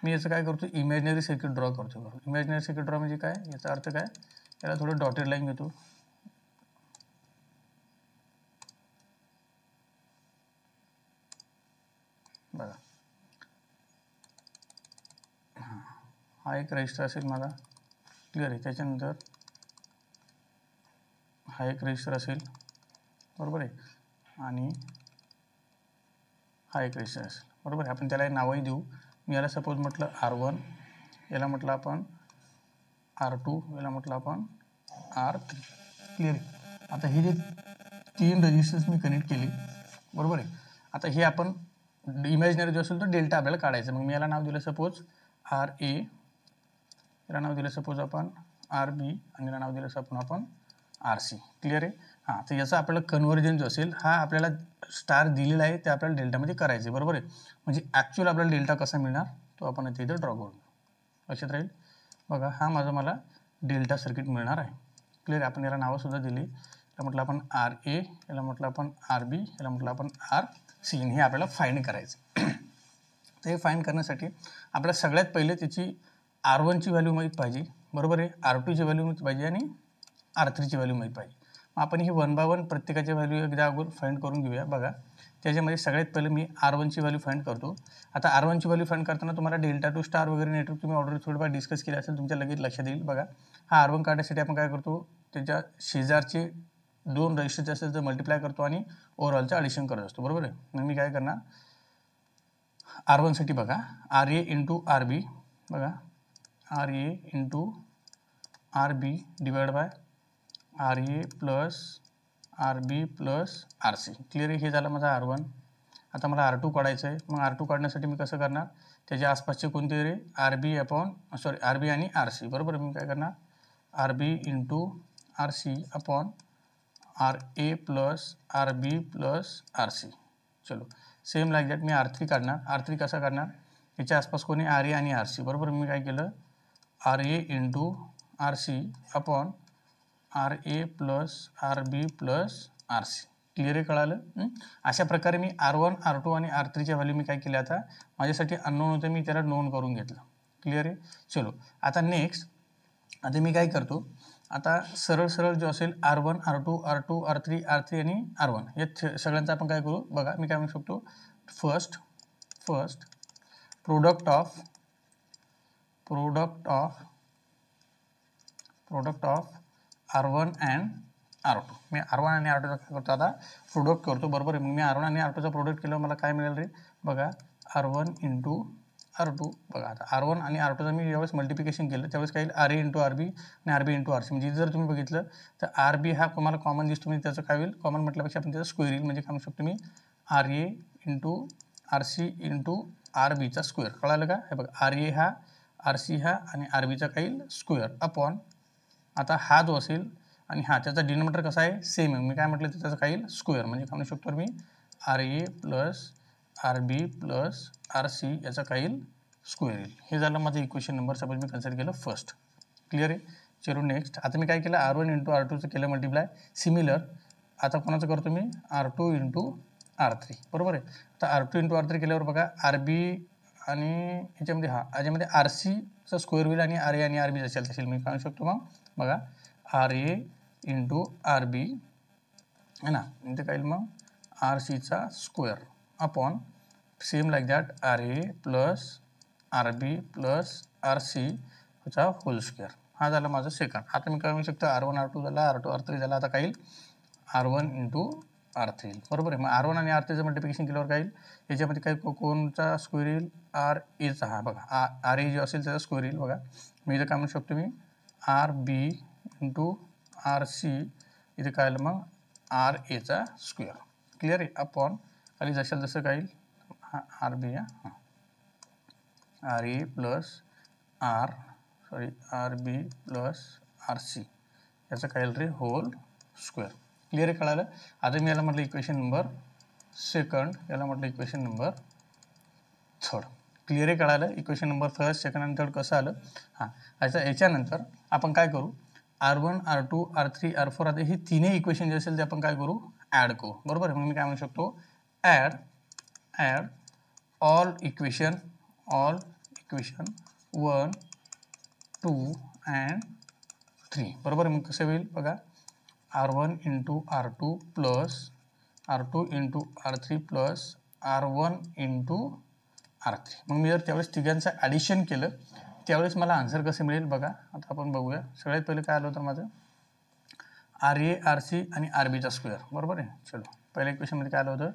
मी याचं काय करतो इमॅजिनरी सर्किट ड्रॉ करतो. इमॅजिनरी सर्किट ड्रॉ म्हणजे काय, याचा अर्थ काय, याला थोडं डॉटेड लाईन घेतो. बघा हां, हा एक रजिस्टर असेल माझा. क्लिअर आहे. त्याच्यानंतर हा एक रजिस्टर असेल बरोबर आहे, आणि हा एक रजिस्टर असेल बरोबर आहे. आपण त्याला एक नावही देऊ. मी याला सपोज म्हटलं R1, याला म्हटलं आपण R2, याला म्हटलं आपण R3. क्लिअर आहे. आता हे जे 3 रजिस्टर्स मी कनेक्ट केले बरोबर आहे. आता हे आपण इमॅजिनरी जो असेल तो डेल्टा आपल्याला काढायचा. मग मी याला नाव दिलं सपोज RA, याला नाव दिलं सपोज आपण RB, आणि याला नाव दिलं आपण RC. क्लिअर आहे. हां, तर याचा आपल्याला कन्व्हर्जन जो असेल हा आपल्याला स्टार दिलेला आहे ते आपल्याला डेल्टामध्ये करायचं बरोबर आहे. म्हणजे ॲक्च्युअल आपल्याला डेल्टा कसा मिळणार तो आपण इथे ड्रॉ करू. लक्षात राहील. बघा हा माझा डेल्टा सर्किट मिळणार आहे. क्लिअर आहे. आपण याला नावंसुद्धा दिली. याला म्हटलं आपण RA, याला म्हटलं आपण RB, याला म्हटलं आपण RC. हे आपल्याला फाइंड करायचं. तर हे फाइंड करण्यासाठी आपल्याला सगळ्यात पहिले त्याची R1ची व्हॅल्यू माहीत पाहिजे बरोबर आहे, R2ची व्हॅल्यू माहीत पाहिजे आणि R3ची व्हॅल्यू माहीत पाहिजे. मग आपण ही 1 बाय 1 प्रत्येकाची व्हॅल्यू एकदा अगोदर फाइंड करून घेऊया. बघा त्याच्यामध्ये सगळ्यात पहिले मी R1ची व्हॅल्यू फाइंड करतो. आता R1ची व्हॅल्यू फाइंड करताना तुम्हाला डेल्टा टू स्टार वगैरे नेटवर्क तुम्ही ऑलरेडी थोडंफार डिस्कस केलं असेल, तुमच्या लगेच लक्षात येईल. बघा हा R1 काढण्यासाठी आपण काय करतो, त्याच्या शेजारचे 2 रजिस्टरचे असेल तर मल्टिप्लाय करतो आणि ओव्हरऑलचं ॲडिशन करत असतो बरोबर आहे. मग मी काय करणार R1साठी बघा RA × RB, बघा RA × RB divide by RA + RB + RC. Clear आहे. हे झालं माझा R1. आता मला R2 काढायचं आहे. मग R2 काढण्यासाठी मी कसं करणार, त्याच्या आसपासचे कोणते रे RB आणि RC बरोबर. मी काय करणार RB × RC upon RA + RB + RC. चलो same like that me R3 काढणार. R3 कसा काढणार, याच्या आसपास कोणी RA आणि RC बरोबर. मी काय केलं RA × RC upon RA + RB + RC. Clear आहे, कळालं. अशा प्रकारे मी R1, R2 आणि R3च्या व्हॅल्यू मी काय केल्या, आता माझ्यासाठी अननोन होतं मी त्याला नोन करून घेतलं. क्लिअर आहे. चलो आता नेक्स्ट, आता मी काय करतो, आता सरळ जो असेल R1, R2, R2, R3, R3 आणि R1 या सगळ्यांचा आपण काय करू. बघा मी काय म्हणू शकतो, first product of R1 and R2. Me R1 आणि R2चा काय करतो आता प्रोडक्ट करतो बरोबर आहे. मग मी R1 आणि R2चा प्रोडक्ट केलं मला काय मिळेल रे, बघा R1 × R2 बघा. आता R1 आणि R2चं मी ज्यावेळेस मल्टिप्लिकेशन केलं त्यावेळेस काय येईल RA इंटू RB आणि RB इंटू RC. म्हणजे जर तुम्ही बघितलं तर RB हा तुम्हाला कॉमन दिसतो, म्हणजे त्याचं काय होईल, कॉमन म्हटल्यापेक्षा आपण त्याचा स्क्वेअर येईल. म्हणजे काय म्हणू शकतो मी RA इंटू RC इंटू RBचा स्क्वेअर. कळालं का? हे बघा RA हा RC हा आणि RBचा काय येईल स्क्वेअर अपॉन, आता हा जो असेल आणि हा त्याचा डिनोमिनेटर कसा आहे सेम आहे, मी काय म्हटलं तर त्याचा काय येईल स्क्वेअर. म्हणजे काय म्हणू शकतो मी RA plus RB plus RC याचा काय येईल स्क्वेअर येईल. हे झालं माझं इक्वेशन नंबर सपोज मी कन्सिडर केलं फर्स्ट. क्लिअर आहे? चलो नेक्स्ट. आता मी काय केलं R1 इंटू R2चं केलं मल्टिप्लाय. सिमिलर आता कोणाचं करतो मी R2 इंटू R3. बरोबर आहे. आता R2 इंटू R3 केल्यावर बघा RB आणि ह्याच्यामध्ये याच्यामध्ये RCचा स्क्वेअर होईल आणि RA आणि RB असेल तसेल. मी काय म्हणू शकतो मग बघा RA इंटू RB है ना, इथे काय येईल मग RCचा square upon same like that RA plus RB plus RC चा होल स्क्वेअर. हा झाला माझा सेकंड. आता मी काय म्हणू शकतो R1 R2 झाला, R2 R3 झाला. आता काय येईल R1 इंटू R3 येईल. बरोबर आहे. मग R1 आणि R3चं मल्टिप्लिकेशन केल्यावर काय येईल, याच्यामध्ये काय कोणचा स्क्वेअर येईल RAचा. हा बघा RA जो असेल त्याचा स्क्वेअर येईल. बघा मी इथे काय म्हणू शकतो मी RB इंटू RC, इथे काय आलं मग RAचा स्क्वेअर. क्लिअर आहे? अपॉन खाली जशाल जसं काय येईल RB RA plus RB plus RC याचं काय येईल रे होल स्क्वेअर. क्लिअर आहे? कळालं? आता मी याला म्हटलं इक्वेशन नंबर सेकंड, याला म्हटलं इक्वेशन नंबर थर्ड. क्लिअर आहे? कळालं? इक्वेशन नंबर फर्स्ट, सेकंड आणि थर्ड कसं आलं. हां, अच्छा याच्यानंतर आपण काय करू R1 R2 R3 R4 आता हे तिन्ही इक्वेशन जे असेल ते आपण काय करू ॲड करू. बरोबर आहे. मग मी काय म्हणू शकतो ॲड ऑल इक्वेशन 1 2 and 3. बरोबर आहे. मग कसं होईल बघा R1 into R2 plus R2 into R3 plus R1 into R3. मग मी जर त्यावेळेस तिघांचं ॲडिशन केलं त्यावेळेस मला आन्सर कसं मिळेल बघा. आता आपण बघूया. सगळ्यात पहिले काय आलं होतं माझं RA RC आणि RBचा स्क्वेअर. बरोबर आहे. चलो पहिल्या इक्वेशनमध्ये काय आलं होतं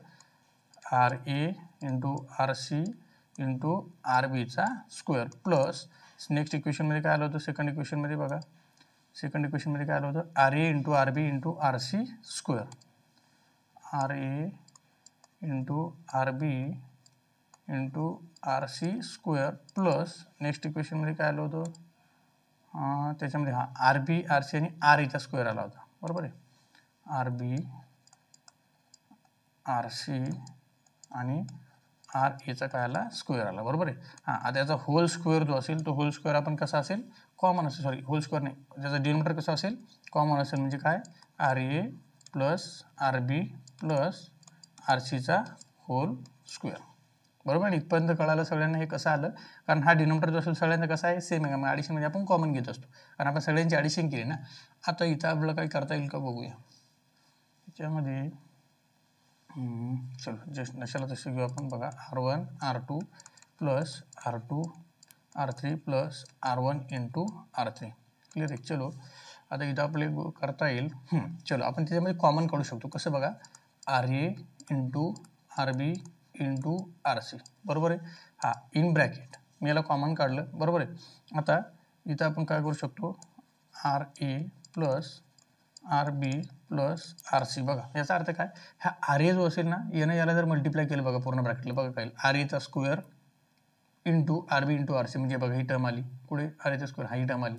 RA इंटू RC इंटू RBचा स्क्वेअर प्लस नेक्स्ट इक्वेशनमध्ये काय आलं होतं सेकंड इक्वेशनमध्ये बघा. सेकंड इक्वेशनमध्ये काय आलं होतं RA into RB into RC square. RA into RB into RC square plus next इक्वेशनमध्ये काय आलं होतं त्याच्यामध्ये RB RC आणि RAचा स्क्वेअर आला होता. बरोबर आहे. RB RC आणि RAचा काय आला स्क्वेअर आला. बरोबर आहे. आता याचा होल स्क्वेअर जो असेल तो होल स्क्वेअर आपण कसा असेल कॉमन असेल, सॉरी होल स्क्वेअर नाही, त्याचा डिनोमिनेटर कसा असेल कॉमन असेल. म्हणजे काय RA प्लस RB प्लस RCचा होल स्क्वेअर. बरोबर आहे. इथपर्यंत कळालं सगळ्यांना हे कसं आलं, कारण हा डिनोमिनेटर जो असेल सगळ्यांचा कसा आहे सेम आहे. मग ॲडिशनमध्ये आपण कॉमन घेत असतो कारण आपण सगळ्यांची ॲडिशन केली ना. आता इथं आपल्याला काय करता येईल का बघूया. त्याच्यामध्ये चलो जस्ट नशाला तसे घेऊ आपण. बघा R1 R2 plus R2 R3 plus R1 into R3. Clear आहे. चलो आता इथं आपले करता येईल. चलो आपण त्याच्यामध्ये कॉमन काढू शकतो. कसं बघा RA into RB into RC. बरोबर आहे. इन ब्रॅकेट मी याला कॉमन काढलं. बरोबर आहे. आता इथं आपण काय करू शकतो RA plus RB plus RC. बघा याचा अर्थ काय हा RA जो असेल ना यानं याला जर मल्टिप्लाय केलं बघा पूर्ण ब्रॅकेटला बघा काय RAचा square into RB into RC. म्हणजे बघा ही टर्म आली पुढे RAचा स्क्वेअर हा ही टर्म आली.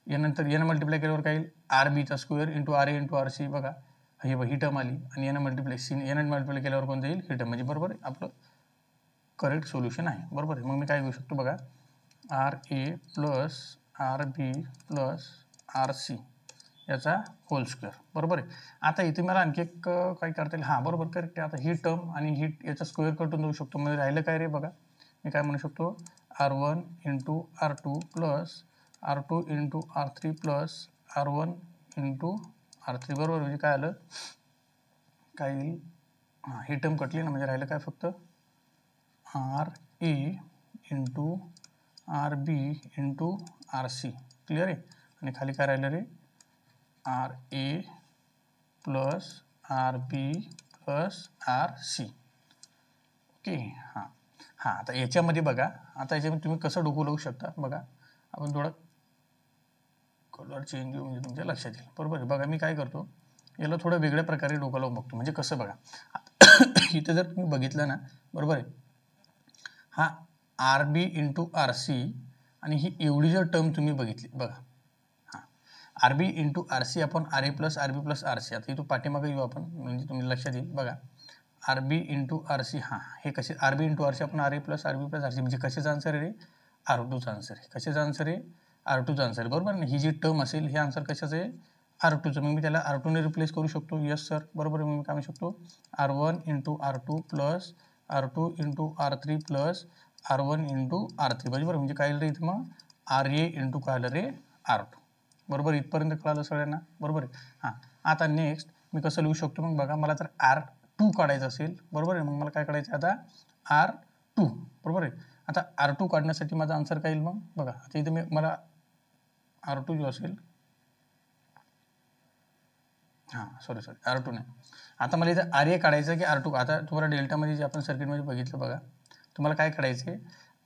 यानंतर यानं मल्टिप्लाय केल्यावर काय येईल RBचा square into RA into RC. बघा ही टर्म आली आणि यानं मल्टिप्लाय केल्यावर कोणतं येईल ही टर्म. म्हणजे बरोबर आपलं करेक्ट सोल्युशन आहे. बरोबर आहे. मग मी काय घेऊ शकतो बघा RA plus RB plus RC याचा होल स्क्वेअर. बरोबर आहे. आता इथे मला आणखी एक काय करता येईल बरोबर करेक्ट आहे. आता ही टर्म आणि ही याचा स्क्वेअर कटून जाऊ शकतो. म्हणजे राहिलं काय रे बघा मी काय म्हणू शकतो R1 into R2 plus R2 into R3 plus R1 into R3. बरोबर. म्हणजे काय आलं काय येईल ही टर्म कटली ना. म्हणजे राहिलं काय फक्त RA into RB into RC. Clear आहे. आणि खाली काय राहिलं रे RA plus RB plus RC. Okay. हां, आता याच्यामध्ये बघा, आता याच्यामध्ये तुम्ही कसं डोकं लावू शकता बघा. आपण थोडं कलर चेंज म्हणजे तुमच्या लक्षात येईल. बरोबर आहे. बघा मी काय करतो, याला थोडं वेगळ्या प्रकारे डोकं लावून बघतो. म्हणजे कसं बघा, इथं जर तुम्ही बघितलं ना, बरोबर आहे, हा RB इंटू RC आणि ही एवढी जर टर्म तुम्ही बघितली बघा, हां, RB इंटू RC आपण RA plus RB plus RC. आता इथं पाठीमागे येऊ आपण, म्हणजे तुम्ही लक्षात येईल बघा. RB इंटू RC, हां, हे कसे RB इंटू RC आपण RA plus RB plus RC, म्हणजे कशाचा आन्सर आहे रे? R2चा आन्सर आहे. कशाचा आन्सर आहे? R2चा आन्सर आहे. बरोबर ना. ही जी टर्म असेल हे आन्सर कशाचं आहे? R2चं. मग मी त्याला R2ने रिप्लेस करू शकतो. यस सर, बरोबर आहे. मग मी काय म्हणू शकतो? R1 into R2 plus R2 into R3 plus R1 into R3. बरोबर, म्हणजे काय रे इथं मग RA इंटू काय आलं रे? R2. बरोबर, इथपर्यंत कळालं सगळ्यांना? बरोबर आहे. हां, आता नेक्स्ट मी कसं लिहू शकतो मग बघा, मला तर R2 काढायचं असेल, बरोबर आहे, मग मला काय काढायचं आता? R2. बरोबर आहे. आता R2 काढण्यासाठी माझा आन्सर काय येईल मग बघा. आता इथे मला R2 जो असेल, हां सॉरी R2 नाही. आता मला इथं RA काढायचं की R2. आता तुम्हाला डेल्टामध्ये जे आपण सर्किटमध्ये बघितलं बघा, तुम्हाला काय काढायचं आहे?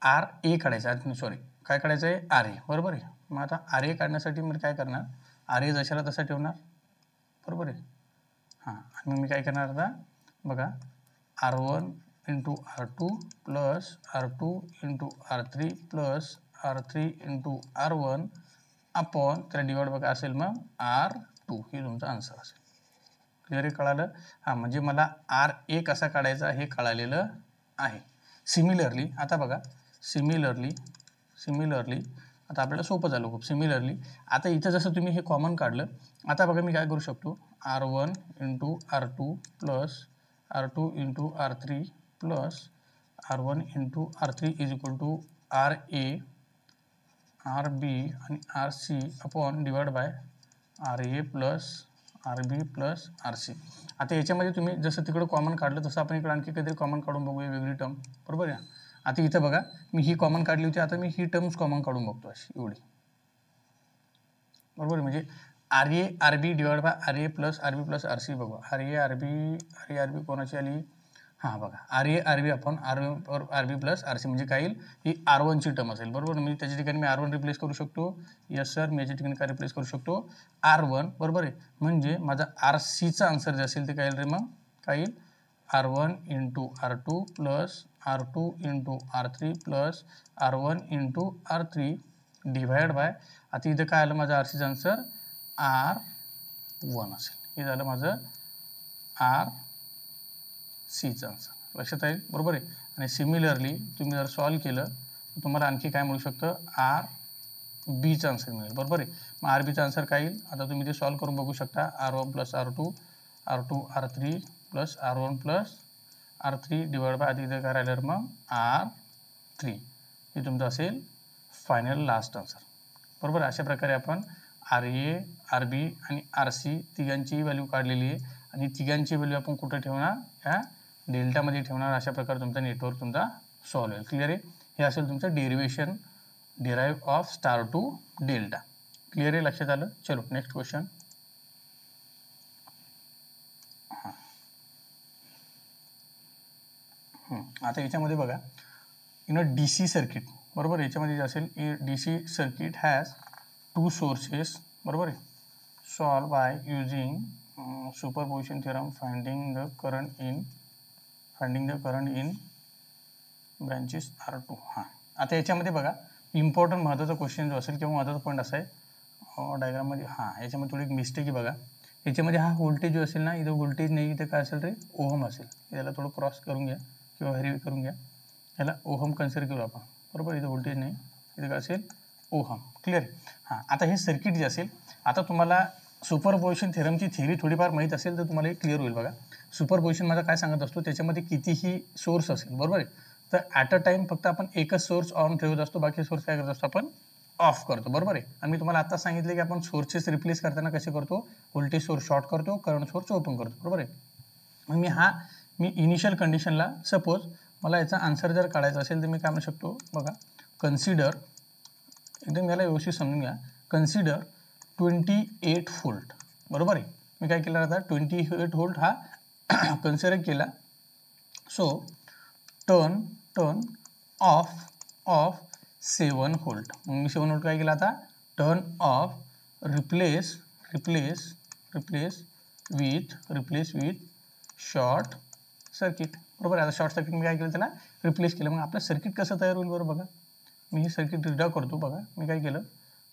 RA काढायचं. सॉरी, काय काढायचं आहे? RA. बरोबर आहे. मग आता RA काढण्यासाठी मी काय करणार? RA जशाला तसा ठेवणार, बरोबर आहे. हां, आणि मग मी काय करणार आता बघा, R1 into R2 plus R2 into R3 plus R3 into R1 upon त्याला डिवाइड बघा असेल मग R2. हे तुमचा आन्सर असेल. क्लिअर आहे? कळालं? हां, म्हणजे मला RA कसा काढायचा हे कळालेलं आहे. सिमिलरली आता बघा, सिमिलरली आता आपल्याला सोपं झालं खूप. सिमिलरली आता इथं जसं तुम्ही हे कॉमन काढलं, आता बघा मी काय करू शकतो? R1 into R2 plus R2 into R3 plus R1 into R3 is equal to RA, RB आणि RC upon divide by RA plus RB plus RC. आता याच्यामध्ये तुम्ही जसं तिकडं कॉमन काढलं तसं आपण इकडे आणखी काहीतरी कॉमन काढून बघूया, वेगळी टर्म. बरोबर आहे. आता इथं बघा, मी ही कॉमन काढली होती, आता मी ही टर्म्स कॉमन काढून बघतो अशी एवढी. बरोबर, म्हणजे RA RB divide by RA plus RB plus RC. बघू RA RB कोणाची आली? हां बघा, RA RB आपण RB प्लस RC, म्हणजे काय येईल? ही R1ची टर्म असेल. बरोबर, म्हणजे त्याच्या ठिकाणी मी R1 रिप्लेस करू शकतो. यस सर, मी याच्या ठिकाणी काय रिप्लेस करू शकतो? R1. बरोबर आहे, म्हणजे माझा RCचा आन्सर जे असेल ते काय येईल रे? मग काय येईल? R1 into R2 plus R2 into R3 plus R1 into R3 divide by, आता इथं काय आलं माझं RCचं आन्सर? R1 असेल. हे झालं माझं RCचं आन्सर. लक्षात येईल? बरोबर आहे. आणि सिमिलरली तुम्ही जर सॉल्व केलं तर तुम्हाला आणखी काय मिळू शकतं? RBचं आन्सर मिळेल. बरोबर आहे. मग RBचं आन्सर काय येईल? आता तुम्ही ते सॉल्व करून बघू शकता. R1 plus R2 R3 plus R1 plus R3 divide by, आधी इथं काय राहिलं मग R3. हे तुमचं असेल फायनल लास्ट आन्सर. बरोबर. अशा प्रकारे आपण RA RB आणि RC तिघांची व्हॅल्यू काढलेली आहे आणि तिघांची व्हॅल्यू आपण कुठं ठेवणार? ह्या डेल्टामध्ये ठेवणार. अशा प्रकारे तुमचा नेटवर्क तुमचा सॉल्व होईल. क्लिअर आहे? हे असेल तुमचं derivation, derive of star to delta. Clear आहे? लक्षात आलं? चलो नेक्स्ट क्वेश्चन. आता याच्यामध्ये बघा, इन अ DC सर्किट, बरोबर, याच्यामध्ये जे असेल DC circuit has to sources. बरोबर आहे. Solve by using superposition theorem finding the current in branches R2. हां, आता याच्यामध्ये बघा, इम्पॉर्टंट महत्त्वाचा क्वेश्चन जो असेल किंवा महत्त्वाचा पॉईंट असा आहे डायग्राममध्ये. हां, याच्यामध्ये थोडी एक मिस्टेक आहे बघा. याच्यामध्ये हा व्होल्टेज जो असेल ना, इथं व्होल्टेज नाही, इथं काय असेल रे? ओहम असेल. याला थोडं क्रॉस करून घ्या किंवा व्हेरीफाय करून घ्या. याला ओहम कन्सिडर करू आपण. बरोबर, इथं व्होल्टेज नाही, इथं काय असेल? ओहम. क्लिअर आहे? हां, आता हे सर्किट जे असेल, आता तुम्हाला सुपरपोजिशन थेरमची थिअरी थोडीफार माहीत असेल तर तुम्हाला हे क्लिअर होईल. बघा, सुपरपोजिशन माझा काय सांगत असतो, त्याच्यामध्ये कितीही सोर्स असेल, बरोबर आहे, तर ॲट अ टाईम फक्त आपण एकच सोर्स ऑन ठेवत असतो, बाकी सोर्स काय करत असतो? आपण ऑफ करतो. बरोबर आहे. आणि मी तुम्हाला आता सांगितले की आपण सोर्सेस रिप्लेस करताना कसे करतो? व्होल्टेज सोर्स शॉर्ट करतो, करंट सोर्स ओपन करतो. बरोबर आहे. मग मी इनिशियल कंडिशनला सपोज मला याचा आन्सर जर काढायचा असेल तर मी काय म्हणू शकतो? बघा, कन्सिडर, एकदम याला व्यवस्थित समजून घ्या, कन्सिडर 28 व्होल्ट. बरोबर आहे. मी काय केलं आता? 28 व्होल्ट हा कन्सिडर केला. So turn off 7 volt. मग मी 7 व्होल्ट काय केलं आता, turn off replace with short circuit. बरोबर. आता शॉर्ट सर्किट मी काय केलं, त्याला रिप्लेस केलं. मग आपलं सर्किट कसं तयार होईल बरोबर बघा. मी हे सर्किट रीड्रा करतो बघा. मी काय केलं,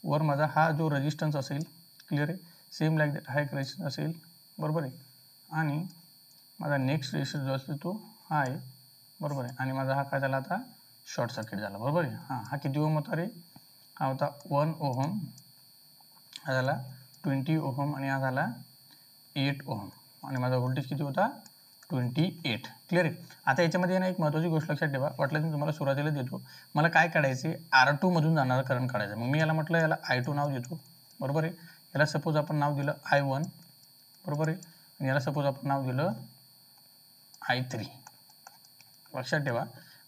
वर माझा हा जो रेजिस्टन्स असेल, क्लिअर आहे, सेम लाईक दॅट हा एक रेजिस्टन्स असेल, बरोबर आहे, आणि माझा नेक्स्ट रेजिस्टन्स जो असेल तो हा आहे, बरोबर आहे, आणि माझा हा काय झाला आता, शॉर्ट सर्किट झाला, बरोबर आहे. हा किती ओहम होता रे, हा होता 1 ओहम, हा झाला 20 ओहम, आणि हा झाला 8 ओहम, आणि माझा व्होल्टेज किती होता, 28. क्लिअर आहे. आता याच्यामध्ये ना एक महत्त्वाची गोष्ट लक्षात ठेवा, वाटलं मी तुम्हाला सुरुवातीला देतो, मला काय काढायचे, R2 मधून जाणारा करंट काढायचा. मग मी याला म्हटलं, याला I2 नाव देतो, बरोबर आहे. याला सपोज आपण नाव दिलं I1, बरोबर आहे, आणि याला सपोज आपण नाव दिलं I3. लक्षात ठेवा,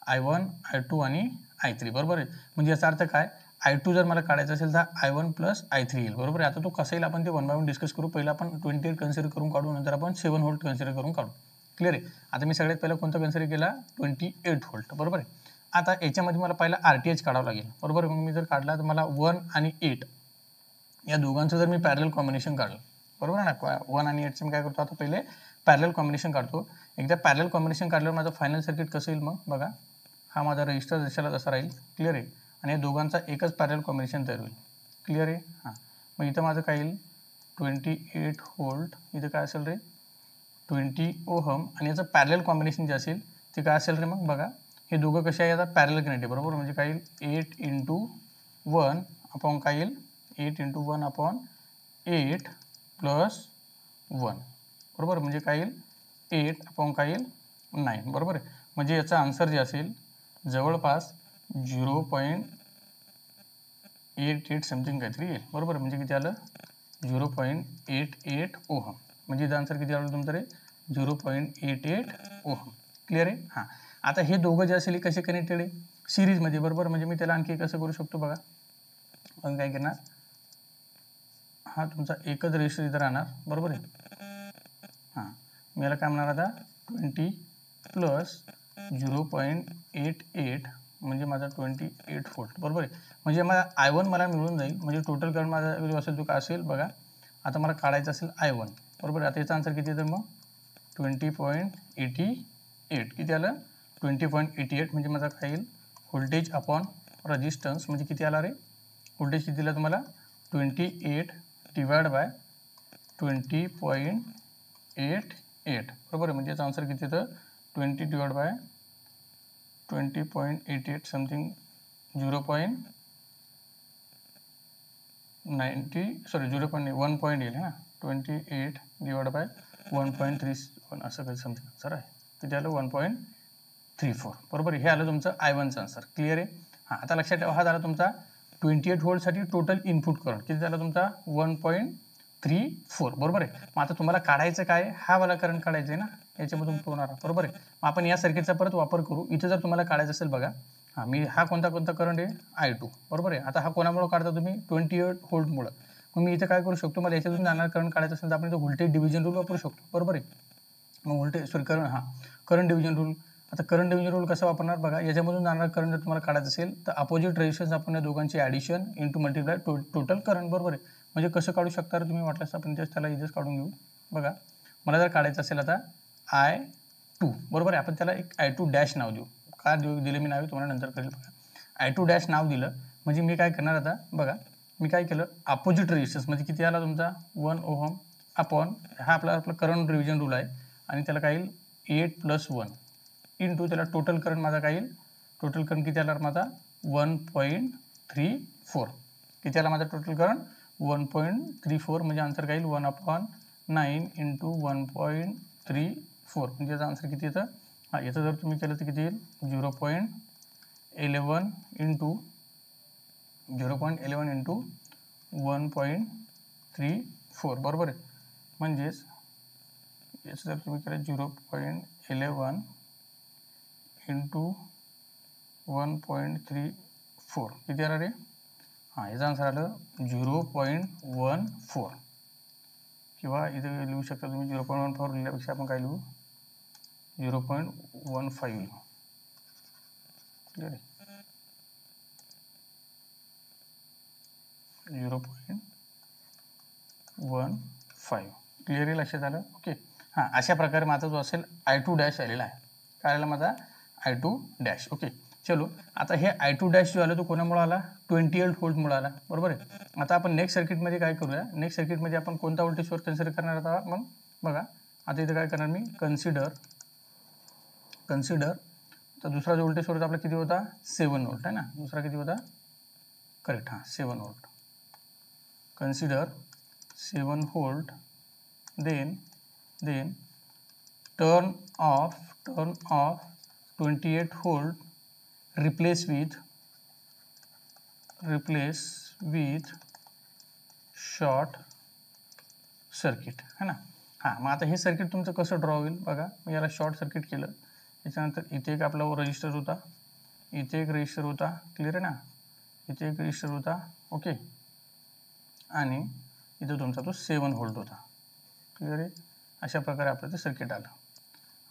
I1, I2 आणि I3, बरोबर आहे. म्हणजे याचा अर्थ काय, I2 जर मला काढायचं असेल तर I1 प्लस I3 येईल, बरोबर आहे. आता तो कसा येईल आपण ते 1 बाय 1 डिस्कस करू. पहिला आपण 28 कन्सिडर करून काढू, नंतर आपण 7 व्होल्ट कन्सिडर करून काढू. क्लिअर आहे. आता मी सगळ्यात पहिला कोणता कन्सिडर केला, 28 व्होल्ट, बरोबर आहे. आता याच्यामध्ये मला पहिला RTH काढावं लागेल, बरोबर आहे. मग मी जर काढला तर मला 1 आणि 8 या दोघांचं जर मी पॅरलल कॉम्बिनेशन काढलं, बरोबर आहे ना, 1 आणि 8चं मी काय करतो, आता पहिले पॅरलल कॉम्बिनेशन काढतो. एकदा पॅरलल कॉम्बिनेशन काढल्यावर माझं फायनल सर्किट कसं येईल मग बघा. हा माझा रेजिस्टर जशाला तसा राहील, क्लिअर आहे, आणि या दोघांचा एकच पॅरलल कॉम्बिनेशन तयार होईल, क्लिअर आहे. हां, मग इथं माझं काय येईल, 28 व्होल्ट, इथं काय असेल रे, 20 ओहम, आणि याचं पॅरलल कॉम्बिनेशन जे असेल ते काय असेल रे, मग बघा हे दोघं कसे आहे, आता पॅरलल कनेक्टेड, बरोबर. म्हणजे काय येईल, 8 × 1 अपॉन काय येईल, 8 × 1 अपॉन 8 प्लस 1, बरोबर. म्हणजे काय येईल, 8 अपॉन काय येईल, 9, बरोबर आहे. म्हणजे याचा आन्सर जे असेल जवळपास 0.88 समथिंग काहीतरी येईल, बरोबर. म्हणजे किती आलं, 0.88 ओहम. म्हणजे याचा आन्सर किती आलं तुमचं रे, 0.88 ओहम. क्लिअर आहे. हां, आता हे दोघं जे असेल कसे कनेक्टेड आहे, सिरीजमध्ये, बरोबर. म्हणजे मी त्याला आणखी कसं करू शकतो बघा. पण काय करणार, हा तुमचा एकच रेजिस्टर इथं राहणार, बरोबर आहे. हां, मी याला काय म्हणणार आता, 20 प्लस 0.88 म्हणजे माझा 28 व्होल्ट, बरोबर आहे. म्हणजे माझा I1 मला मिळून जाईल. म्हणजे टोटल करंट माझा जो असेल तो काय असेल बघा. आता मला काढायचं असेल I1, बरोबर. आता याचा आन्सर किती येतं मग, 20.88. किती आलं, 20.88. म्हणजे माझा काय येईल, व्होल्टेज अपॉन रेजिस्टन्स, म्हणजे किती आला रे, व्होल्टेज किती दिला तुम्हाला, 28 डिवाइड बाय 20.88, बरोबर आहे. म्हणजे याचा आन्सर किती येतं, 20 डिवाइड बाय 20.88 समथिंग 1 पॉईंट येईल ना, 28 डिवाइड बाय 1.31 असं काही समथिंग आन्सर आहे. किती आलं, 1.34, बरोबर आहे. हे आलं तुमचं I1चं आन्सर. क्लिअर आहे. हां, आता लक्षात ठेवा, हा झाला तुमचा 28 व्होल्टसाठी टोटल इनपुट करंट. किती झाला तुमचा, 1.34, बरोबर आहे. मग आता तुम्हाला काढायचं काय, हा वाला करंट काढायचं आहे ना, याच्यामधून होणार, बरोबर आहे. मग आपण या सर्किटचा परत वापर करू. इथं जर तुम्हाला काढायचं असेल बघा, हां, मी हा कोणता करंट आहे, I2, बरोबर आहे. आता हा कोणामुळे काढता तुम्ही, 28 व्होल्टमुळं. मग मी इथं काय करू शकतो, मला याच्यातून जाणार करंट काढायचं असेल तर आपण इथं व्होल्टेज डिव्हिजन रूल वापरू शकतो, बरोबर आहे. मग करंट डिव्हिजन रूल. आता करंट डिव्हिजन रूल कसा वापरणार बघा. याच्यामधून जाणार करंट जर तुम्हाला काढायचं असेल तर अपोजिट रेजिस्टन्स आपण या दोघांची addition into multiply total current, बरोबर आहे. म्हणजे कसं काढू शकता तुम्ही, वाटल्यास आपण त्याला इथेच काढून घेऊ बघा. मला जर काढायचं असेल आता I2, बरोबर आहे. आपण त्याला एक I2 डॅश नाव देऊ. का दिलं मी नाव तुम्हाला नंतर कळेल बघा. I2 डॅश नाव दिलं म्हणजे मी काय करणार आता बघा. मी काय केलं, अपोजिट रेजिस्टन्स म्हणजे किती आला तुमचा, 1 ओहम अपॉन हा आपला करंट डिव्हिजन रूल आहे, आणि त्याला काय येईल, 8 + 1 इंटू त्याला टोटल करंट माझा काय येईल, टोटल करंट किती आला माझा, 1.34. किती आला माझा टोटल करंट, 1.34. म्हणजे आन्सर काय येईल, 1/9 इंटू 1.34. म्हणजे याचा आन्सर किती येतं. हां, याचं जर तुम्ही केलं तर किती येईल, 0.11 इंटू 1.34, बरोबर आहे. म्हणजेच याचं जर तुम्ही केलं 0.11 इंटू 1.34 किती आला रे. हां, याचा आन्सर आलं 0.14, किंवा इथे लिहू शकता तुम्ही 0.14 लिहिल्यापेक्षा आपण काय लिहू, 0.15 लिहू. क्लिअर आहे 0.15 क्लिअर आहे लक्षात आलं ओके हां अशा प्रकारे माझा जो असेल I2 डॅश आलेला आहे काय आला माझा I2 डॅश ओके चलो आता हे I2 डॅश जो आला तो कोणामुळे आला 28 व्होल्टमुळे आला बरोबर आहे आता आपण नेक्स्ट सर्किटमध्ये काय करूया नेक्स्ट सर्किटमध्ये आपण कोणता व्होल्टेज सोर्स कन्सिडर करणार आहोत मग बघा आता इथे काय करणार मी कन्सिडर तर दुसरा जो व्होल्टेज सोर्स आपला किती होता 7 व्होल्ट आहे ना दुसरा किती होता करेक्ट हां 7 volt consider 7 volt then turn off 28 volt replace with short circuit है ना हां मग आता हे सर्किट तुमचं कसं ड्रॉ होईल बघा मी याला शॉर्ट सर्किट केलं त्याच्यानंतर इथे एक आपला रजिस्टर होता इथे एक रजिस्टर होता क्लिअर आहे ना इथे एक रजिस्टर होता ओके आणि इथे तुमचा तो 7 व्होल्ट होता क्लिअर आहे अशा प्रकारे आपलं ते सर्किट आलं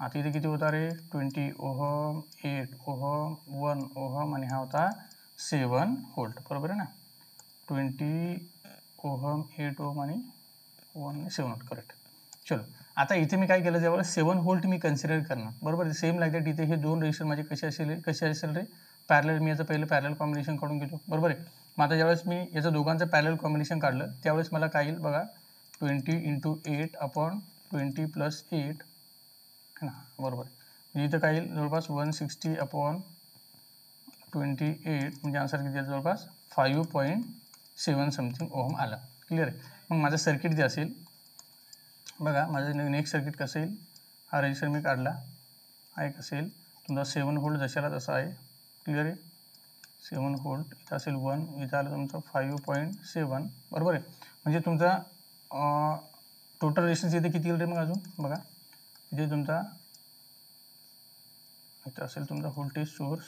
आता इथे किती होता रे 20 ओहम 8 ओहम 1 ओहम आणि हा होता 7 व्होल्ट बरोबर आहे ना 20 ओहम 8 ओहम आणि 1 आणि 7 व्होल्ट करेक्ट चलो आता इथे मी काय केलं ज्यावेळेस 7 व्होल्ट मी कन्सिडर करणार बरोबर सेम लाईक दॅट इथे हे दोन रेजिस्टर माझे कसे असेल रे पॅरलल मी याचं पहिलं पॅरलल कॉम्बिनेशन काढून घेतो बरोबर आहे मग आता ज्यावेळेस मी याचं दोघांचं पॅरलल कॉम्बिनेशन काढलं त्यावेळेस मला काय येईल बघा 20 × 8 अपॉन 20 + 8 है ना बरोबर म्हणजे इथं काय येईल जवळपास 160 अपॉन 28 म्हणजे आन्सर किती आहे जवळपास 5.7 समथिंग ओहम आलं क्लिअर आहे मग माझं सर्किट जे असेल बघा माझं नेक्स्ट सर्किट कसं येईल हा रजिस्टर मी काढला हा एक असेल तुमचा 7 व्होल्ट जशाला तसा आहे क्लिअर आहे 7 व्होल्ट इथं असेल 1 इथं आलं तुमचं 5.7 बरोबर आहे म्हणजे तुमचा टोटल रेजिस्टन्स इथे किती येईल रे मग अजून बघा इथे तुमचा इथं असेल तुमचा व्होल्टेज सोर्स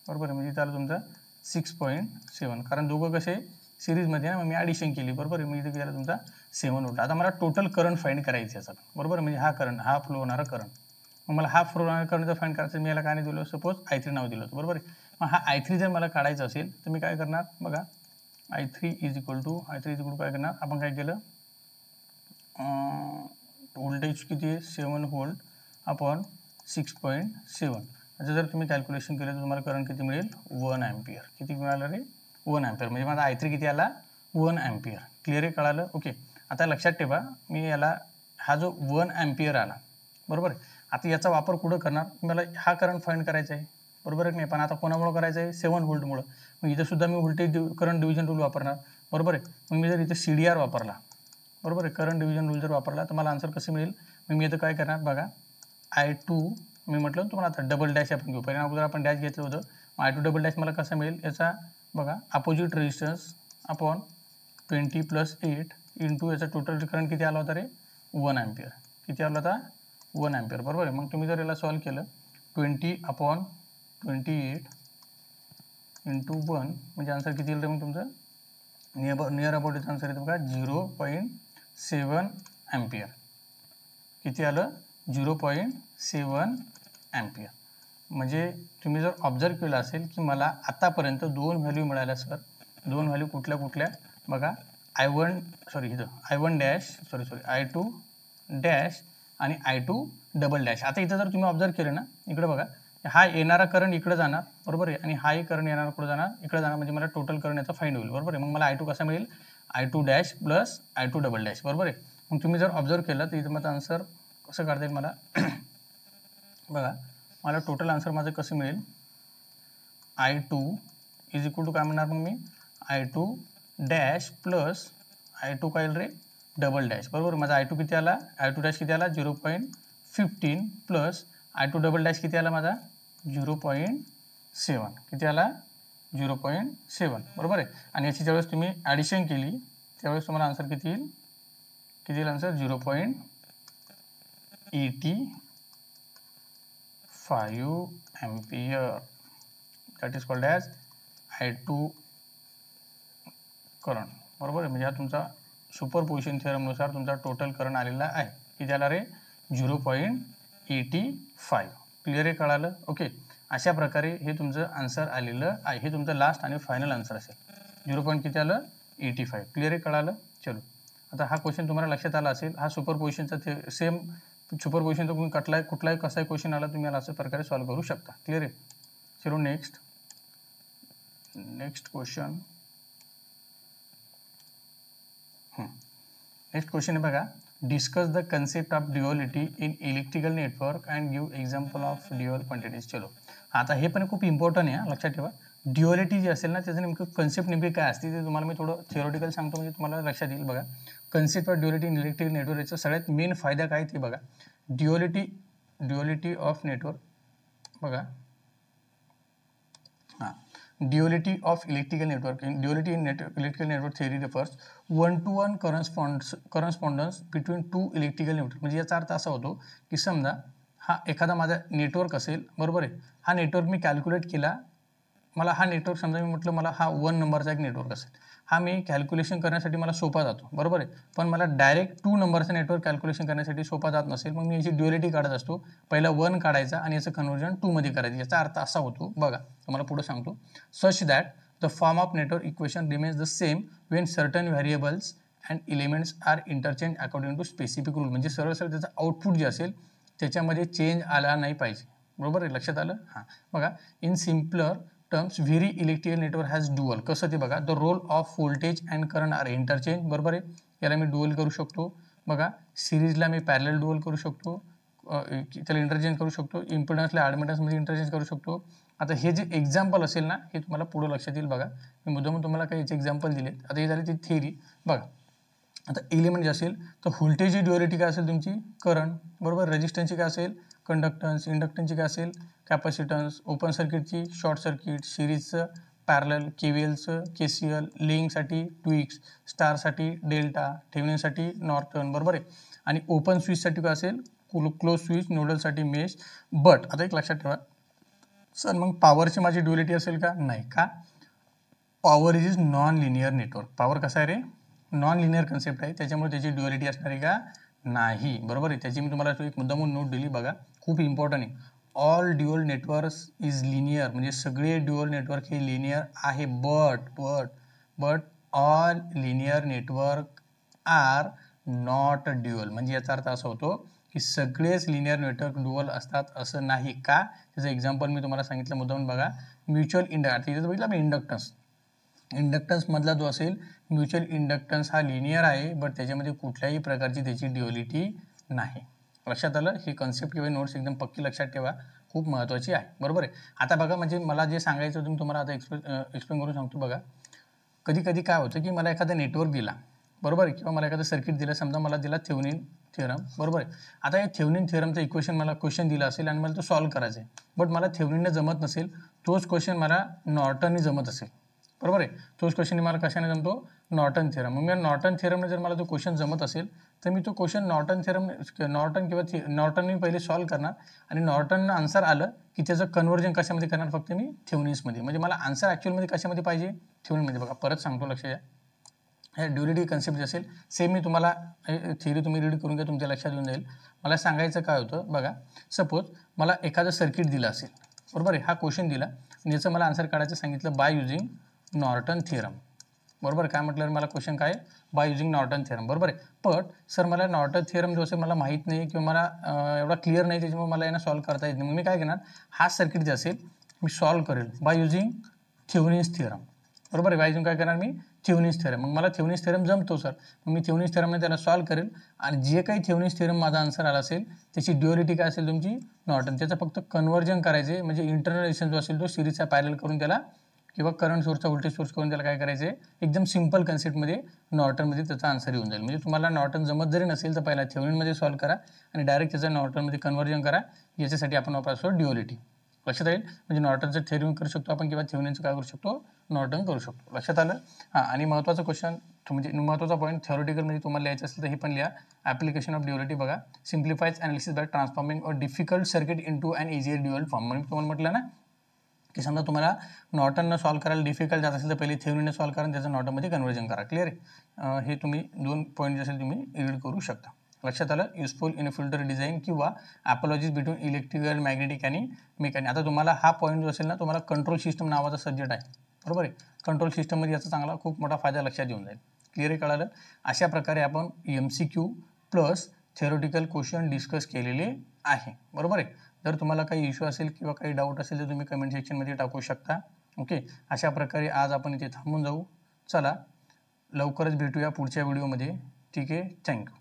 बरोबर आहे म्हणजे इथं आलं तुमचा 6.7 कारण दोघं कसे सिरीजमध्ये आहे ना मग मी ॲडिशन केली बरोबर आहे मग इथे गेला तुमचा 7 व्होल्ट आता मला टोटल करंट फाइंड करायचं याचा बरोबर आहे म्हणजे हा करंट हा फ्लो होणारा करंट मग मला हा फ्लो होणारा करंट जर फाइंड करायचं मी याला काय नाही दिलं सपोज I3 नाव दिलं होतं बरोबर आहे मग हा I3 जर मला काढायचा असेल तर मी काय करणार बघा I3 = काय करणार आपण काय केलं व्होल्टेज किती आहे 7 व्होल्ट अपॉन 6.7 याचं जर तुम्ही कॅल्क्युलेशन केलं तर तुम्हाला करंट किती मिळेल 1 अँपियर किती मिळालं रे 1 अँपियर म्हणजे माझा I3 किती आला 1 अँपियर क्लिअर आहे कळालं ओके आता लक्षात ठेवा मी याला हा जो 1 अँपियर आला बरोबर आहे आता याचा वापर कुठं करणार मला हा करंट फाइंड करायचा आहे बरोबर आहे की नाही पण आता कोणामुळे करायचं आहे 7 व्होल्टमुळं मग इथं सुद्धा मी व्होल्टेज करंट डिव्हिजन रूल वापरणार बरोबर आहे मग मी जर इथे CDR वापरला बरोबर आहे करंट डिव्हिजन रूल जर वापरला तर मला आन्सर कसं मिळेल मग मी इथं काय करणार बघा I2 मी म्हटलं तुम्हाला आता डबल डॅश आपण घेऊ पहिल्या अगोदर आपण डॅश घेतलं होतं मग I2 डबल डॅश मला कसं मिळेल याचा बघा अपोजिट रेजिस्टन्स अपॉन 20 + 8 इंटू याचा टोटल करंट किती आला होता रे 1 अँपियर किती आला होता 1 अँपियर बरोबर आहे मग तुम्ही जर याला सॉल्व केलं 20/28 इंटू 1 म्हणजे आन्सर किती येईल रे मग तुमचं नियर अबाउट याचं आन्सर येतं बघा 0.7 अँपियर किती आलं 0.7 अँपियर म्हणजे तुम्ही जर ऑब्झर्व केलं असेल की मला आतापर्यंत दोन व्हॅल्यू मिळाल्या सर दोन व्हॅल्यू कुठल्या बघा I1 डॅश I2 डॅश आणि I2 डबल डॅश आता इथं जर तुम्ही ऑब्झर्व केलं ना इकडे बघा हा येणारा करंट इकडे जाणार बरोबर आहे आणि हाही करंट येणारा कुठे जाणार इकडे जाणार म्हणजे मला टोटल करंट याचा फाइंड होईल बरोबर आहे मग मला I2 कसा मिळेल I2 dash plus I2 double dash बरोबर आहे मग तुम्ही जर ऑब्झर्व केलं तर इथं माझं आन्सर कसं काढता येईल मला बघा मला टोटल आन्सर माझं कसं मिळेल I2 = काय म्हणणार मग मी I2 डॅश प्लस I2 काय रे डबल डॅश बरोबर माझा I2 किती आला I2 डॅश किती आला 0.15 प्लस I2 डबल डॅश किती आला माझा 0.7 किती आला 0.7 बरोबर आहे आणि याची ज्यावेळेस तुम्ही ॲडिशन केली त्यावेळेस तुम्हाला आन्सर किती येईल answer 0.85 ampere that is called as I2 current बरोबर आहे म्हणजे हा तुमचा सुपरपोजिशन थिअरमनुसार तुमचा टोटल करंट आलेला आहे किती आला रे 0.85 क्लिअर आहे कळालं ओके अशा प्रकारे हे तुमचं आन्सर आलेलं आहे. हे तुमचं लास्ट आणि फायनल आन्सर असेल. 0 पॉईंट किती आलं? 85. क्लिअर आहे? कळालं? चलो आता हा क्वेश्चन तुम्हाला लक्षात आला असेल. हा सुपरपोजिशनचा सेम सुपरपोजिशनचा तुम्ही कुठलाही कसाही क्वेश्चन आला तुम्ही अशा प्रकारे सॉल्व्ह करू शकता. क्लिअर आहे? चलो नेक्स्ट क्वेश्चन. नेक्स्ट क्वेश्चन आहे बघा. Discuss the concept of duality in electrical network and give example of dual quantities. चलो आता हे पण खूप इम्पॉर्टंट आहे, लक्षात ठेवा. ड्युअलिटी जी असेल ना त्याचं नेमकं कन्सेप्ट नेमकी काय असते ते तुम्हाला मी थोडं थिओरिटिकल सांगतो, म्हणजे तुम्हाला लक्षात येईल. बघा, concept of duality in electrical network याचा सगळ्यात मेन फायदा काय ते बघा. ड्युअलिटी ऑफ नेटवर्क बघा. Duality of electrical network. In duality in electrical network theory refers one-to-one correspondence between two electrical network. म्हणजे याचा अर्थ असा होतो की समजा हा एखादा माझा नेटवर्क असेल, बरोबर आहे. हा नेटवर्क मी कॅल्क्युलेट केला. मला हा नेटवर्क समजा मी म्हटलं मला हा 1 नंबरचा एक नेटवर्क असेल. हा मी कॅल्क्युलेशन करण्यासाठी मला सोपा जातो, बरोबर आहे. पण मला डायरेक्ट 2 नंबरचा नेटवर्क कॅल्क्युलेशन करण्यासाठी सोपा जात नसेल, मग मी याची ड्युअलिटी काढत असतो. पहिला 1 काढायचा आणि याचं कन्व्हर्जन 2 मध्ये करायचं. याचा अर्थ असा होतो बघा, तुम्हाला पुढे सांगतो. Such that the form of network equation remains the same when certain variables and elements are interchange according to specific rule. म्हणजे सरळ त्याचं आउटपुट जे असेल त्याच्यामध्ये चेंज आला नाही पाहिजे, बरोबर आहे. लक्षात आलं? हां बघा. In simpler terms very electrical network has dual. कसं ते बघा. The role of voltage and current are interchange, बरोबर आहे. याला मी ड्युअल करू शकतो. बघा, सिरीजला मी पॅरलल ड्युअल करू शकतो, त्याला इंटरचेंज करू शकतो. इम्पिडन्सला ॲडमिटन्समध्ये इंटरचेंज करू शकतो. आता हे जे एक्झाम्पल असेल ना हे तुम्हाला पुढे लक्षात येईल. बघा, मी मुद्दाम तुम्हाला काही याचे एक्झाम्पल दिलेत. आता हे झाली ती थिअरी. बघा, आता एलिमेंट जे असेल तर व्होल्टेजची ड्युअलिटी काय असेल तुमची? करंट, बरोबर. रेजिस्टन्सची काय असेल? कंडक्टन्स. इंडक्टन्सची काय असेल? कॅपॅसिटन्स. ओपन सर्किटची शॉर्ट सर्किट. सिरीजचं पॅरलल. केव्हीएलचं केसीएल. लिंकसाठी ट्विक्स. स्टारसाठी डेल्टा. थेवेनिनसाठी नॉर्थन, बरोबर आहे. आणि ओपन स्विचसाठी काय असेल? Close switch. नोडलसाठी मेश. बट आता एक लक्षात ठेवा सर, मग पॉवरची माझी ड्युअलिटी असेल का? नाही. का? Power is non linear network. Power कसा आहे रे? नॉन लिनियर कन्सेप्ट आहे, त्याच्यामुळे त्याची ड्युअलिटी असणार आहे का? नाही, बरोबर आहे. त्याची मी तुम्हाला एक मुद्दामून नोट दिली बघा, खूप इम्पॉर्टंट आहे. All dual networks is linear. म्हणजे सगळे ड्युअल नेटवर्क हे लिनियर आहे. But all linear network are not dual. म्हणजे याचा अर्थ असा होतो की सगळेच लिनियर नेटवर्क ड्युअल असतात असं नाही. का? त्याचं एक्झाम्पल मी तुम्हाला सांगितलं मुद्दामून बघा. म्युच्युअल इथं बघितलं मी इंडक्टन्स मधला जो असेल म्युच्युअल इंडक्टन्स हा लिनियर आहे, बट त्याच्यामध्ये कुठल्याही प्रकारची त्याची ड्युअलिटी नाही. लक्षात आलं? ही कन्सेप्ट किंवा नोट्स एकदम पक्की लक्षात ठेवा, खूप महत्त्वाची आहे, बरोबर आहे. आता बघा, म्हणजे मला जे सांगायचं होतं मी तुम्हाला आता एक्सप्लेन करून सांगतो. बघा, कधी कधी काय होतं की मला एखादा नेटवर्क दिला, बरोबर आहे, किंवा मला एखादं सर्किट दिलं. समजा मला दिला थेवेनिन थिअरम, बरोबर आहे. आता या थेवेनिन थिअरमचं इक्वेशन मला क्वेश्चन दिला असेल आणि मला तो सॉल्व्ह करायचा आहे, बट मला थेवेनिनने जमत नसेल. तोच क्वेश्चन मला नॉर्टनने जमत असेल, बरोबर आहे. तोच क्वेश्चन मला कशाने जमतो? Norton theorem. मग मी नॉर्टन थिअरमने जर मला तो क्वेश्चन जमत असेल तर मी तो क्वेश्चन नॉर्टन किंवा नॉर्टनने पहिले सॉल्व्ह करणार आणि नॉर्टननं आन्सर आलं की त्याचं कन्व्हर्जन कशामध्ये करणार? फक्त मी थेवेनिन्समध्ये. म्हणजे मला आन्सर ॲक्च्युअलमध्ये कशामध्ये पाहिजे? थेवेनिनमध्ये. बघा, परत सांगतो, लक्ष द्या. हे ड्युअलिटी कन्सेप्ट जे असेल सेम मी तुम्हाला थिअरी तुम्ही रीड करून घ्या, तुमच्या लक्षात येऊन जाईल. मला सांगायचं काय होतं बघा, सपोज मला एखादं सर्किट दिलं असेल, बरोबर आहे. हा क्वेश्चन दिला आणि याचं मला आन्सर काढायचं सांगितलं बाय युजिंग नॉर्टन थिअरम, बरोबर. काय म्हटलं मला क्वेश्चन काय? बाय युजिंग नॉर्टन थिअरम, बरोबर आहे. बट सर मला नॉर्टन थिअरम जो असेल मला माहीत नाही किंवा मला एवढा क्लिअर नाही, त्याच्यामुळे मला यांना सॉल्व्ह करता येत नाही. मग मी काय घेणार? हा सर्किट जे असेल मी सॉल्व्ह करेल बाय युजिंग थेवेनिन्स थिअरम, बरोबर आहे. बाय युजिंग काय करणार मी? Thevenin's theorem. मग मला थेवेनिन्स थिअरम जमतो सर, मग मी थेवेनिन्स थिअरमने त्याला सॉल्व्ह करेल आणि जे काही थेवेनिन्स थिअरम माझा आन्सर आला असेल त्याची ड्युअलिटी काय असेल तुमची? नॉर्टन. त्याचं फक्त कन्व्हर्जन करायचे, म्हणजे इंटरनल रेजिस्टन्स जो असेल तो सिरीजचा पॅरलल करून त्याला किंवा करंट सोर्सचा व्होल्टेज सोर्स करून त्याला काय करायचं आहे? एकदम सिम्पल कन्सेप्टमध्ये नॉर्टनमध्ये त्याचा आन्सर येऊन जाईल. म्हणजे तुम्हाला नॉर्टन जमत जरी नसेल तर पहिला थेवेनिनमध्ये सॉल्व्ह करा आणि डायरेक्ट त्याचं नॉर्टनमध्ये कन्व्हर्जन करा. याच्यासाठी आपण वापरतो ड्युअलिटी. लक्षात येईल? म्हणजे नॉर्टनचं थेअरम करू शकतो आपण किंवा थेवेनिनचं काय करू शकतो? नॉर्टन करू शकतो. लक्षात आलं? हां. आणि महत्त्वाचा क्वेश्चन म्हणजे महत्त्वाचा पॉईंट थिओरिटिकलमध्ये तुम्हाला लिहायचं असेल तर हे पण लिहा. ॲप्लिकेशन ऑफ ड्युअलिटी बघा. Simplifies analysis by transforming a difficult circuit into an easier dual form. म्हणून तुम्हाला म्हटलं ना की समजा तुम्हाला नॉर्टननं सॉल्व्ह करायला डिफिकल्ट जात असेल तर पहिले थेवेनिनने सॉल्व्ह करा आणि त्याचं नॉर्टनमध्ये कन्व्हर्जन करा. क्लिअर आहे? हे तुम्ही 2 पॉईंट जे असेल तुम्ही रीड करू शकता. लक्षात आलं. युजफुल इन फिल्टर डिझाईन किंवा ॲपॉलॉजीज बिटवीन इलेक्ट्रिकल, मॅग्नेटिक आणि मेकॅनिक. आता तुम्हाला हा पॉईंट जो असेल ना, तुम्हाला कंट्रोल सिस्टम नावाचा सब्जेक्ट आहे, बरोबर आहे. कंट्रोल सिस्टममध्ये याचा चांगला खूप मोठा फायदा लक्षात येऊन जाईल. क्लिअर आहे, कळालं. अशा प्रकारे आपण MCQ plus theoretical question discuss केलेले आहे, बरोबर आहे. जर तुम्हाला काही इश्यू असेल किंवा काही डाऊट असेल तर तुम्ही कमेंट सेक्शनमध्ये टाकू शकता. ओके, अशा प्रकारे आज आपण इथे थांबून जाऊ. चला, लवकरच भेटूया पुढच्या व्हिडिओमध्ये. ठीक आहे, थँक्यू.